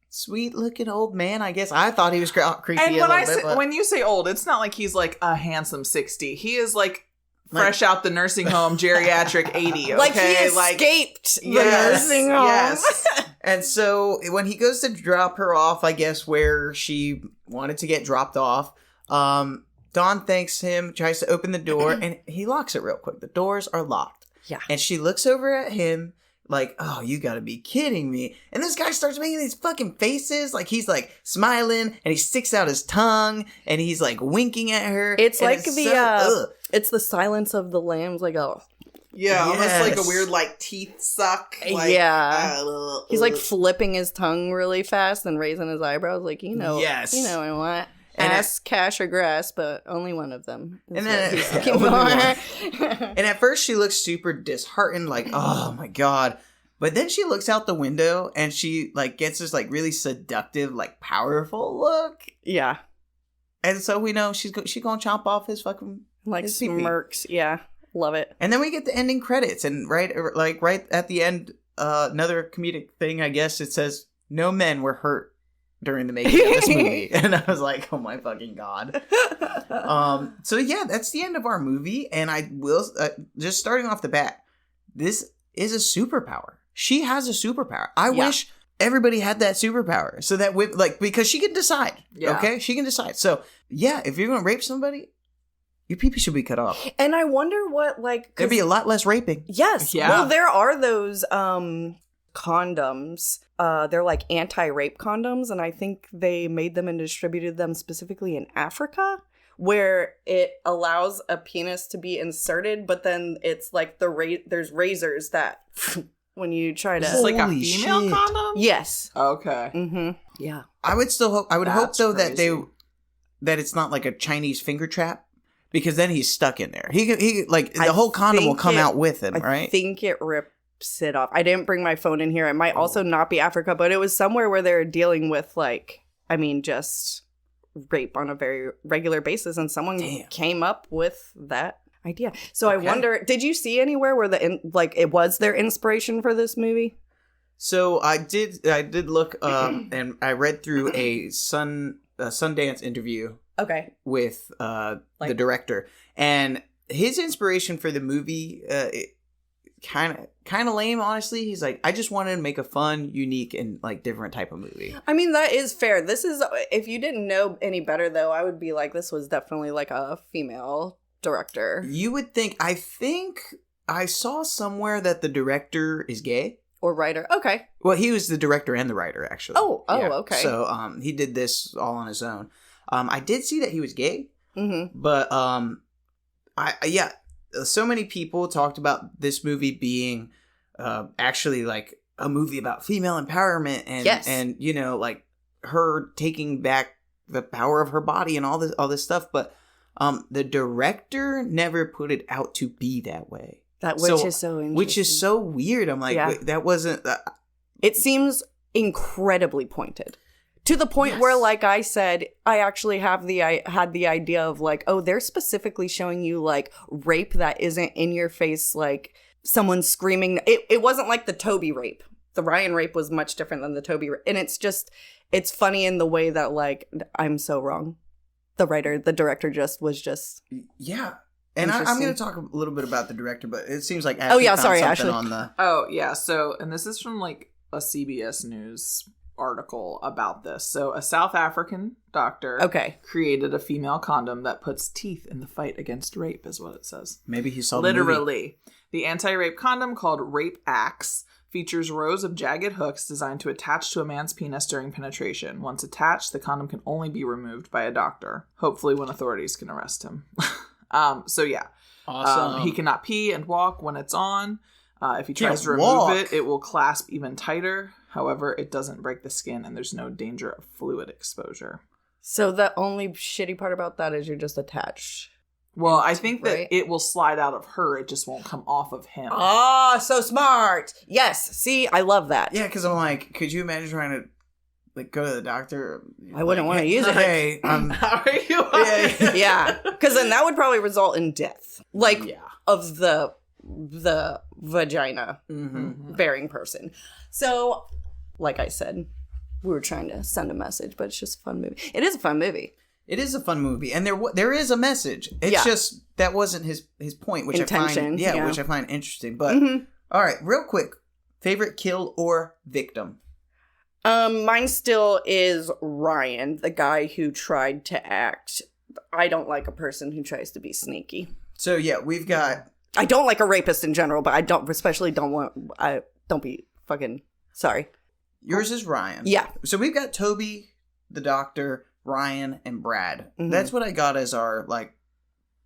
sweet looking old man, I guess. I thought he was creepy and a little bit. When you say old, it's not like he's like a handsome 60. He is like fresh out the nursing home, geriatric 80. Okay? Like he escaped the nursing home. Yes. And so when he goes to drop her off, I guess where she wanted to get dropped off, Dawn thanks him, tries to open the door, and he locks it real quick. The doors are locked. Yeah. And she looks over at him like, oh, you gotta be kidding me. And this guy starts making these fucking faces. Like, he's like smiling, and he sticks out his tongue, and he's like winking at her. It's like it's the Silence of the Lambs, like, oh. Yeah, almost like a weird, like, teeth suck. Like, he's like flipping his tongue really fast and raising his eyebrows, like, Yes. I want ass, cash, or grass, but only one of them. And then, and at first she looks super disheartened, like, oh my god. But then she looks out the window and she like gets this like really seductive, like powerful look. Yeah. And so we know she's gonna chomp off his fucking his smirks. Yeah, love it. And then we get the ending credits, and right at the end, another comedic thing, I guess. It says no men were hurt during the making of this movie. And I was like, oh my fucking god. So yeah, that's the end of our movie. And I will just starting off the bat, this is a superpower. She has a superpower. I wish everybody had that superpower so that because she can decide. Yeah. Okay, she can decide. So yeah, if you're gonna rape somebody, your pee-pee should be cut off. And I wonder what there'd be a lot less raping. Yes. Yeah. Well, there are those condoms. They're like anti-rape condoms, and I think they made them and distributed them specifically in Africa, where it allows a penis to be inserted, but then it's like there's razors that when you try to... Is this like a female condom? Yes. Okay. Mm-hmm. Yeah. I would hope though crazy. that it's not like a Chinese finger trap, because then he's stuck in there. He like the whole condom will come out with him, right? I think it rips it off. I didn't bring my phone in here. It might also not be Africa, but it was somewhere where they're dealing with just rape on a very regular basis, and someone came up with that idea. So Okay. I wonder, did you see anywhere where it was their inspiration for this movie? So I did look and I read through a Sundance interview with the director, and his inspiration for the movie kind of lame, honestly. He's like, I just wanted to make a fun, unique, and like different type of movie. I mean, that is fair. This is, if you didn't know any better though, I would be like, this was definitely like a female director. You would think. I think I saw somewhere that the director is gay. Or writer. Okay. Well, he was the director and the writer, actually. Oh, okay. So he did this all on his own. I did see that he was gay, but so many people talked about this movie being actually like a movie about female empowerment and you know, like her taking back the power of her body and all this stuff, but the director never put it out to be that way. Which is so interesting. Which is so weird. I'm like, wait, that wasn't... It seems incredibly pointed. To the point where, like I said, I actually had the idea of like, oh, they're specifically showing you like rape that isn't in your face, like someone screaming. It wasn't like the Toby rape. The Ryan rape was much different than the Toby rape. And it's funny in the way that like, I'm so wrong. The director was just... Yeah. And I'm going to talk a little bit about the director, but it seems like Ashley found something Ashley. On the... Oh, yeah. So, and this is from like a CBS News article about this. So, a South African doctor created a female condom that puts teeth in the fight against rape, is what it says. Maybe he saw Literally. the movie. The anti-rape condom, called Rape Axe, features rows of jagged hooks designed to attach to a man's penis during penetration. Once attached, the condom can only be removed by a doctor, hopefully when authorities can arrest him. So yeah, awesome. He cannot pee and walk when it's on. If he tries to remove it, it will clasp even tighter. However, it doesn't break the skin, and there's no danger of fluid exposure. So the only shitty part about that is you're just attached. Well, I think that it will slide out of her. It just won't come off of him. Ah, so smart. Yes. See, I love that. Yeah, because I'm like, could you imagine trying to like go to the doctor? I wouldn't want to use it. Hey, how are you? Yeah, because then that would probably result in death, like of the vagina bearing person. So, like I said, we were trying to send a message, but it's just a fun movie. It is a fun movie. It is a fun movie, and there is a message. It's just that wasn't his point, which intention. I find which I find interesting. But all right, real quick, favorite kill or victim? Mine still is Ryan, the guy who tried to act. I don't like a person who tries to be sneaky. So yeah, we've got. I don't like a rapist in general, but I don't be fucking sorry. Yours is Ryan. Yeah. So we've got Toby, the doctor, Ryan, and Brad. That's what I got as our like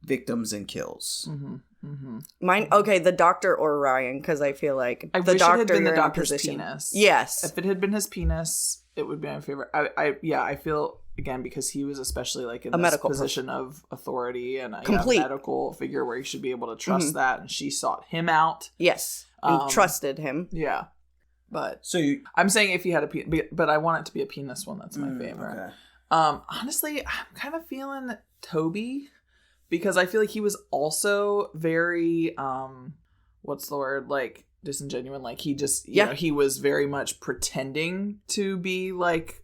victims and kills. Mine, the doctor or Ryan, because I feel like I the wish doctor it had been the you're in a doctor's position- penis. Yes. If it had been his penis, it would be my favorite. I feel again because he was especially like in A this medical position of authority and a Complete. medical figure where you should be able to trust that, and she sought him out. Yes. And trusted him. Yeah. But So I'm saying if he had a penis, but I want it to be a penis one. That's my favorite. Okay. Honestly, I'm kind of feeling Toby because I feel like he was also very, what's the word? Like disingenuous. Like he just, you know, he was very much pretending to be like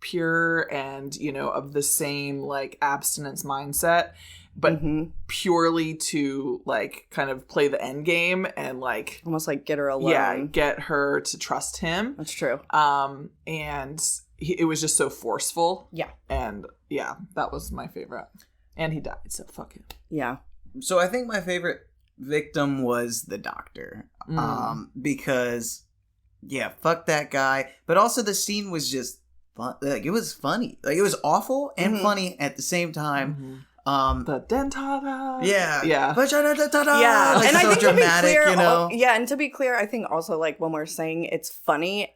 pure and, you know, of the same like abstinence mindset, but purely to like kind of play the end game and like almost like get her alone. Yeah, get her to trust him. That's true. And it was just so forceful. Yeah. And yeah, that was my favorite. And he died, so fuck it. Yeah. So I think my favorite victim was the doctor. Because fuck that guy. But also the scene was just fun. Like it was funny. Like it was awful and funny at the same time. The dentata. Yeah. Yeah. Yeah. Like and so I think dramatic, to be clear, you know? and to be clear, I think also like when we're saying it's funny,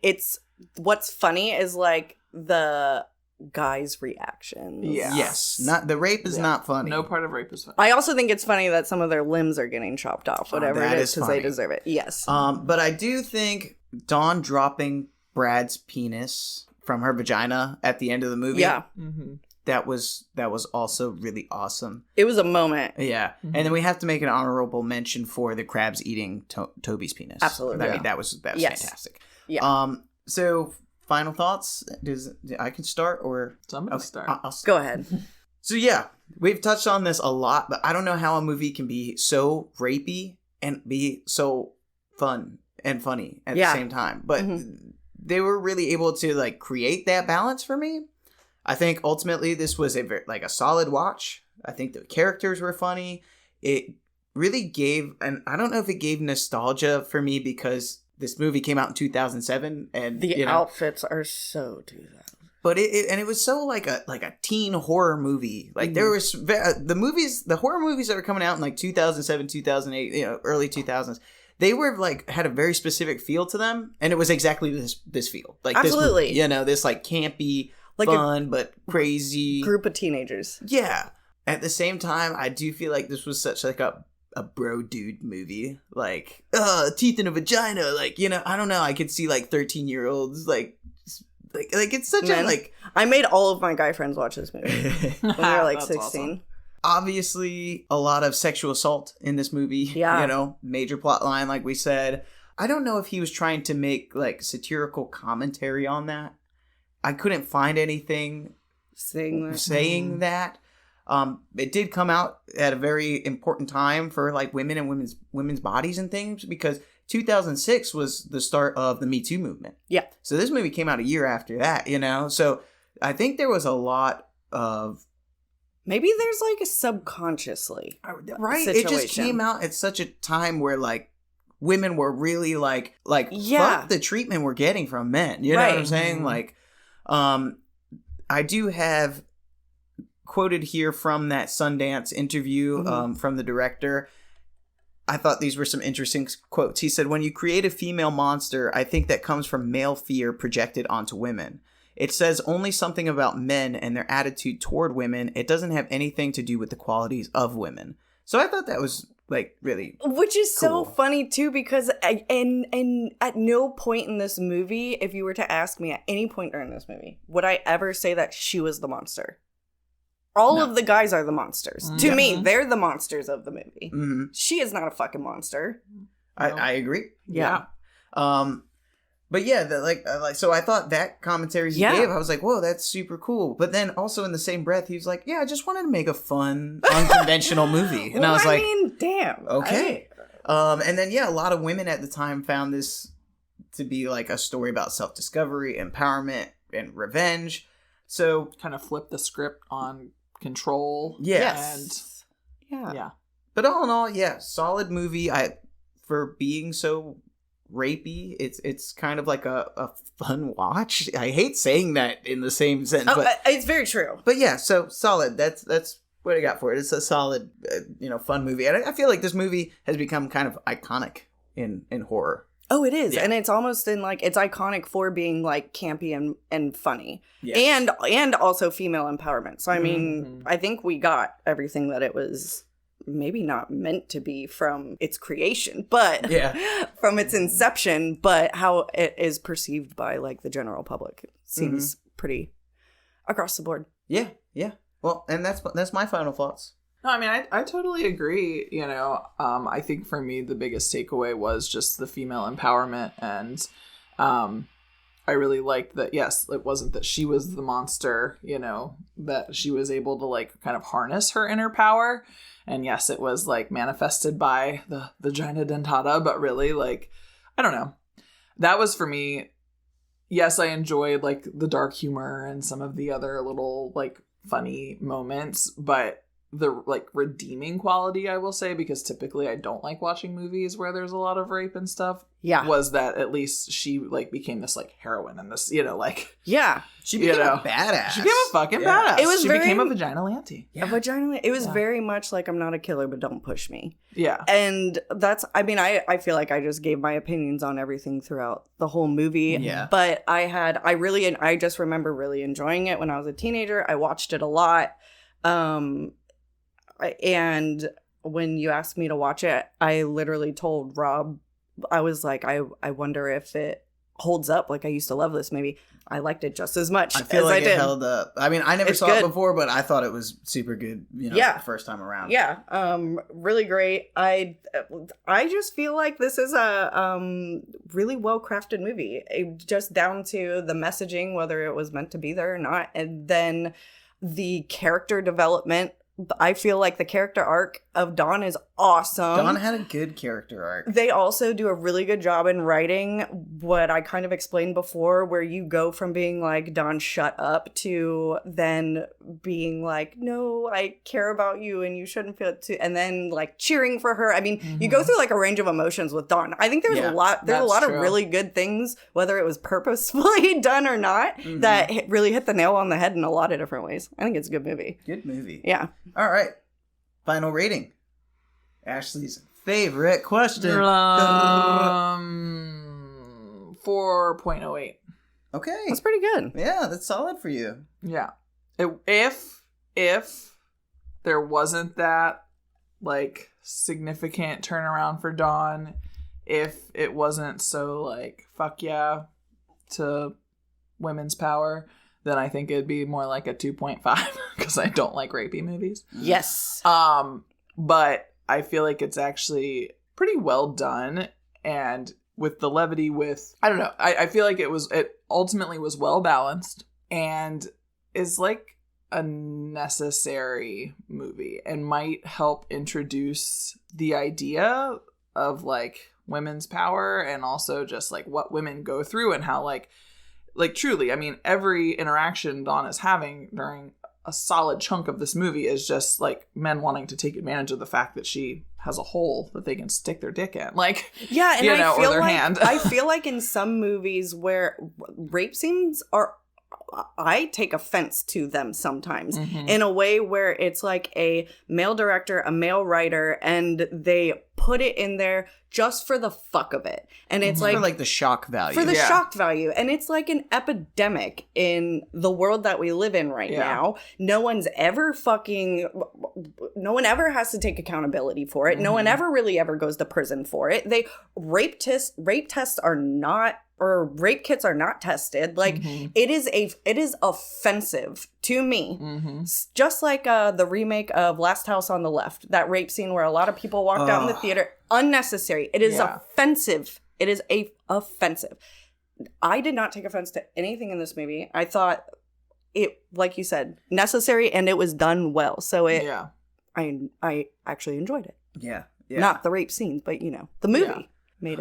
what's funny is like the guy's reactions. Yeah. Yes. Not the rape is not funny. No part of rape is funny. I also think it's funny that some of their limbs are getting chopped off, whatever that it is, is because they funny. deserve it. Yes. But I do think Dawn dropping Brad's penis from her vagina at the end of the movie. Yeah. that was also really awesome. It was a moment. Yeah. And then we have to make an honorable mention for the crabs eating Toby's penis. Absolutely. I mean, that was Yes. fantastic. Yeah. So final thoughts? I can start or So I'm going to start. I'll Go ahead. So yeah, we've touched on this a lot, but I don't know how a movie can be so rapey and be so fun and funny at the same time. But they were really able to like create that balance for me. I think ultimately this was a solid watch. I think the characters were funny. It really gave, and I don't know if it gave nostalgia for me because this movie came out in 2007 and The outfits are so 2000. But it was so like a teen horror movie. Like there was the horror movies that were coming out in like 2007, 2008, early 2000s. They were like had a very specific feel to them, and it was exactly this feel. Like Absolutely. This movie, this like campy, Like fun but crazy Group of teenagers. Yeah. At the same time, I do feel like this was such like a bro dude movie. Like, teeth in a vagina. Like, I don't know. I could see like 13-year-olds like it's such a like. I made all of my guy friends watch this movie when they were like 16. Awesome. Obviously, a lot of sexual assault in this movie. Yeah. Major plot line, like we said. I don't know if he was trying to make like satirical commentary on that. I couldn't find anything saying that. It did come out at a very important time for like women and women's bodies and things because 2006 was the start of the Me Too movement. Yeah. So this movie came out a year after that, So I think there was a lot of... Maybe there's like a subconsciously right? situation. It just came out at such a time where like women were really like fuck the treatment we're getting from men. You know what I'm saying? Like, I do have quoted here from that Sundance interview from the director. I thought these were some interesting quotes. He said, "When you create a female monster, I think that comes from male fear projected onto women. It says only something about men and their attitude toward women. It doesn't have anything to do with the qualities of women." So I thought that was like really which is cool. So funny too because and at no point in this movie, if you were to ask me at any point during this movie, would I ever say that she was the monster. All of the guys are the monsters. To me, they're the monsters of the movie. Mm-hmm. She is not a fucking monster. I agree. Yeah. But yeah, so I thought that commentary he gave, I was like, whoa, that's super cool. But then also in the same breath, he was like, yeah, I just wanted to make a fun, unconventional movie. And I was like, damn. Okay. And then, a lot of women at the time found this to be like a story about self-discovery, empowerment, and revenge. So kind of flip the script on control. Yes. And yeah. But all in all, solid movie. For being so rapey, it's kind of like a fun watch. I hate saying that in the same sentence, but it's very true. But yeah, so solid. That's what I got for it. It's a solid, fun movie, and I feel like this movie has become kind of iconic in horror. Oh, it is. Yeah. And it's almost in like, it's iconic for being like campy and funny. Yes. And also female empowerment. So, I mean, I think we got everything that it was maybe not meant to be from its creation, but from its inception, but how it is perceived by like the general public seems pretty across the board. Yeah. Yeah. Well, and that's my final thoughts. No, I mean, I totally agree. I think for me, the biggest takeaway was just the female empowerment. And I really liked that, yes, it wasn't that she was the monster, that she was able to like kind of harness her inner power. And yes, it was like manifested by the vagina dentata, but really like, I don't know. That was for me. Yes, I enjoyed like the dark humor and some of the other little like funny moments, but the like redeeming quality, I will say, because typically I don't like watching movies where there's a lot of rape and stuff. Yeah, was that at least she like became this like heroine and this, she became a badass. She became a fucking badass. She became a vaginalante. Yeah. A vaginalante. It was very much like, I'm not a killer, but don't push me. Yeah, and that's. I mean, I feel like I just gave my opinions on everything throughout the whole movie. Yeah, but I just remember really enjoying it when I was a teenager. I watched it a lot. And when you asked me to watch it, I literally told Rob, I was like, I wonder if it holds up. Like, I used to love this movie. I liked it just as much I feel as like I did. it held up. I mean, I never It's saw good. it before, but I thought it was super good, the first time around. Yeah, really great. I just feel like this is a really well crafted movie, just down to the messaging, whether it was meant to be there or not, and then the character development. I feel like the character arc of Dawn is awesome. Dawn had a good character arc. They also do a really good job in writing what I kind of explained before, where you go from being like, Dawn, shut up, to then being like, no, I care about you and you shouldn't feel it too. And then like cheering for her. I mean, you go through like a range of emotions with Dawn. I think there's a lot of really good things, whether it was purposefully done or not, that really hit the nail on the head in a lot of different ways. I think it's a good movie. Good movie. Yeah. All right. Final rating. Ashleigh's favorite question. 4.08. Okay. That's pretty good. Yeah, that's solid for you. Yeah. If there wasn't that like significant turnaround for Dawn, if it wasn't so like fuck yeah to women's power, then I think it'd be more like a 2.5 because I don't like rapey movies. Yes. But I feel like it's actually pretty well done, and with the levity I don't know, I feel like it ultimately was well balanced and is like a necessary movie and might help introduce the idea of like women's power and also just like what women go through and how like truly, I mean, every interaction Dawn is having during a solid chunk of this movie is just like men wanting to take advantage of the fact that she has a hole that they can stick their dick in, like, yeah, and I feel or their like, hand. I feel like in some movies where rape scenes are, I take offense to them sometimes in a way where it's like a male director, a male writer, and they put it in there just for the fuck of it. And it's For like the shock value. for the shock value. And it's like an epidemic in the world that we live in right now. No one ever has to take accountability for it. No one ever really ever goes to prison for it. Rape tests are not, or rape kits are not tested. Like it is offensive to me. Just like the remake of Last House on the Left, that rape scene where a lot of people walked out in the theater. Unnecessary. It is offensive. It is offensive. I did not take offense to anything in this movie. I thought it, like you said, necessary, and it was done well. So I actually enjoyed it. Yeah. Not the rape scenes, but the movie made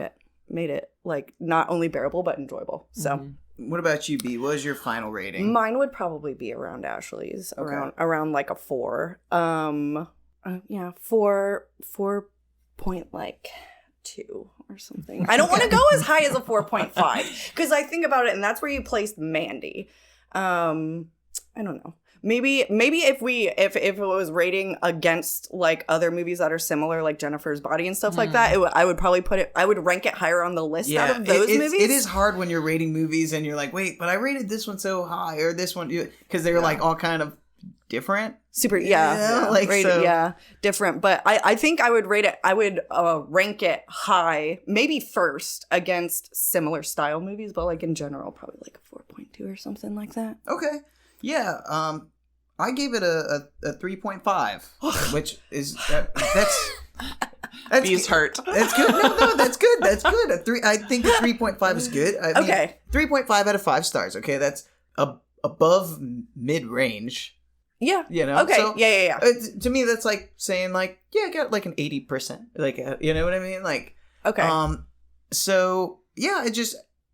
it like not only bearable but enjoyable. So What about you, B? What was your final rating? mine would probably be around Ashleigh's, around like a 4. 4.2 or something. I don't want to go as high as a 4.5 because I think about it, and that's where you placed Mandy. I don't know. Maybe if it was rating against like other movies that are similar, like Jennifer's Body and stuff like that, I would probably I would rank it higher on the list out of those movies. It is hard when you're rating movies and you're like, wait, but I rated this one so high or this one, because they're like all kind of different. Super, different. But I think I would rate it. I would rank it high, maybe first against similar style movies, but like in general, probably like a 4.2 or something like that. Okay. Yeah, I gave it a 3.5, which is that's Bees hurt. That's good. No, that's good. That's good. I think a 3.5 is good. I mean, 3.5 out of 5 stars. Okay, that's above mid range. Yeah. Okay. So, yeah. To me, that's like saying like, I got like an 80%. Like, you know what I mean? Like, okay. So yeah, it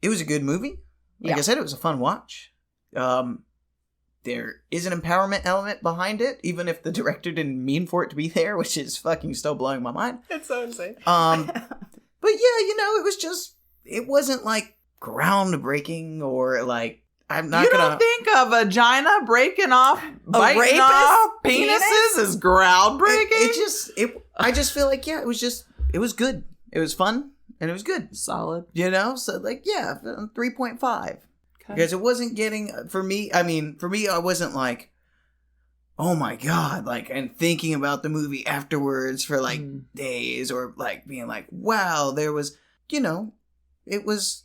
was a good movie. Like I said, it was a fun watch. There is an empowerment element behind it, even if the director didn't mean for it to be there, which is fucking still blowing my mind. It's so insane. But yeah, it wasn't like groundbreaking or like, I'm not gonna... don't think a vagina biting off penises is groundbreaking? I just feel like, it was good. It was fun and it was good. Solid. So like, 3.5. Because it wasn't getting, for me, I wasn't like, oh my God, like, and thinking about the movie afterwards for like days or like being like, wow, there was, it was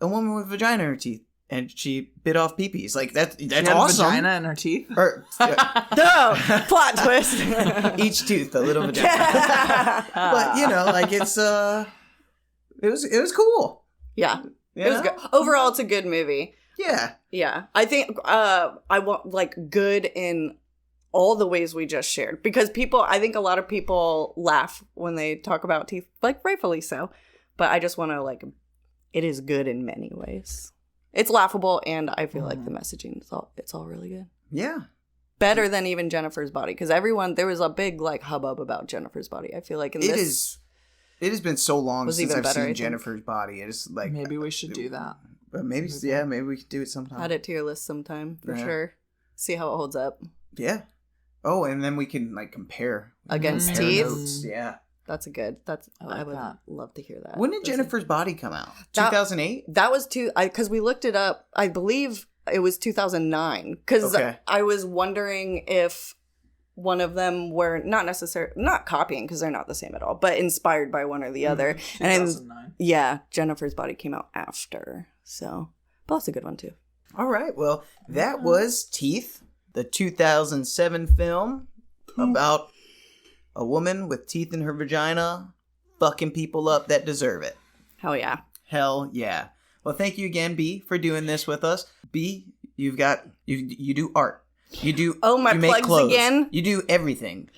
a woman with vagina in her teeth, and she bit off pee-pees. Like, that's She had awesome. vagina in her teeth. Or, No! Plot twist! each tooth, a little vagina. But, you know, like, it was cool. Yeah. You It was know? good. Overall, it's a good movie. Yeah. Yeah. I think I want, like, good in all the ways we just shared. Because I think a lot of people laugh when they talk about teeth, like, rightfully so. But I just want to, like, it is good in many ways. It's laughable, and I feel like the messaging, it's all really good. Yeah. Better than even Jennifer's Body. Because there was a big, like, hubbub about Jennifer's Body. I feel like in this... It has been so long Was since even I've better, I seen think. Jennifer's Body. It's like Maybe we should do that. But maybe we could do it sometime. Add it to your list sometime, for Yeah. sure. See how it holds up. Yeah. Oh, and then we can like compare Against compare teeth? notes. Yeah. That's a good. I like would that. love to hear that. When did That's Jennifer's Body come out? That- 2008? That was because we looked it up. I believe it was 2009. Because Okay. I was wondering if one of them were not copying because they're not the same at all, but inspired by one or the other. And 2009. yeah, Jennifer's Body came out after. So, but that's a good one too. All right. Well, that was Teeth, the 2007 film about a woman with teeth in her vagina fucking people up that deserve it. Hell yeah. Hell yeah. Well, thank you again, B, for doing this with us. B, you do art. You do my you make plugs clothes. again? You do everything.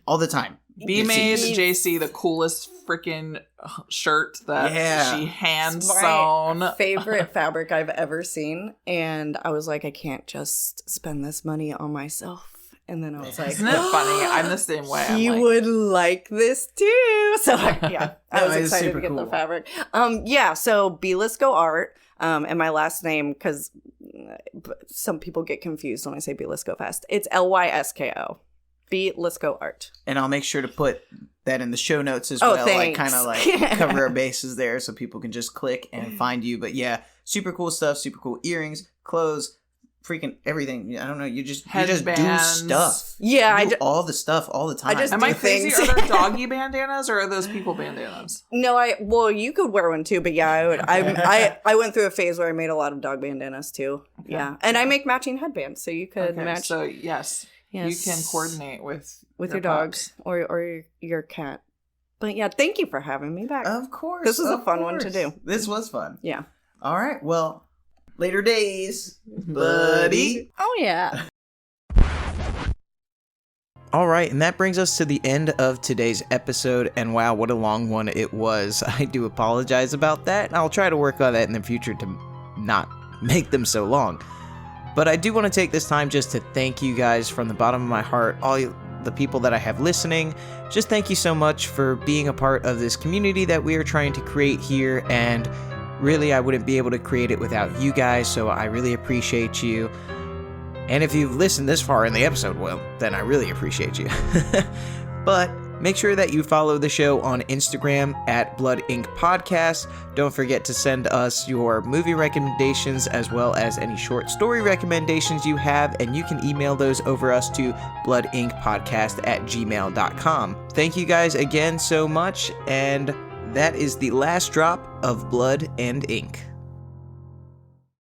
All the time. B made JC the coolest freaking shirt that she hand sewn. My favorite fabric I've ever seen. And I was like, I can't just spend this money on myself. And then I was like, Isn't it funny? I'm the same way. he I'm like, would like this too. So yeah, I No, was it's excited super to get the cool. fabric. Yeah, so Bee Lysko Art, and my last name, because some people get confused when I say Bee Lysko Fest. It's Lysko. Bee Lysko Art. And I'll make sure to put that in the show notes as Oh, well. Like thanks. kind of like cover our bases there so people can just click and find you. But yeah, super cool stuff, super cool earrings, clothes, freaking everything. I don't know, you just do Headbands. stuff. Yeah, You do all the stuff all the time. just am do I crazy? things. Are there doggy bandanas or are those people bandanas? No, well, you could wear one too, but yeah, I would. I went through a phase where I made a lot of dog bandanas too. Okay. Yeah, and I make matching headbands, so you could Okay, match. so yes, you can coordinate with your dogs or your cat. But yeah, thank you for having me back. Of course. This was a of fun one to course. do. This was fun. Yeah. All right. Well, later days, buddy. Oh yeah. All right, and that brings us to the end of today's episode, and wow, what a long one it was. I do apologize about that, and I'll try to work on that in the future to not make them so long. But I do want to take this time just to thank you guys from the bottom of my heart, all the people that I have listening. Just thank you so much for being a part of this community that we are trying to create here, and really I wouldn't be able to create it without you guys, so I really appreciate you. And if you've listened this far in the episode, well, then I really appreciate you. But make sure that you follow the show on Instagram at Blood Ink Podcast. Don't forget to send us your movie recommendations as well as any short story recommendations you have, and you can email those over us to bloodinkpodcast@gmail.com. Thank you guys again so much, and that is the last drop of Blood and Ink.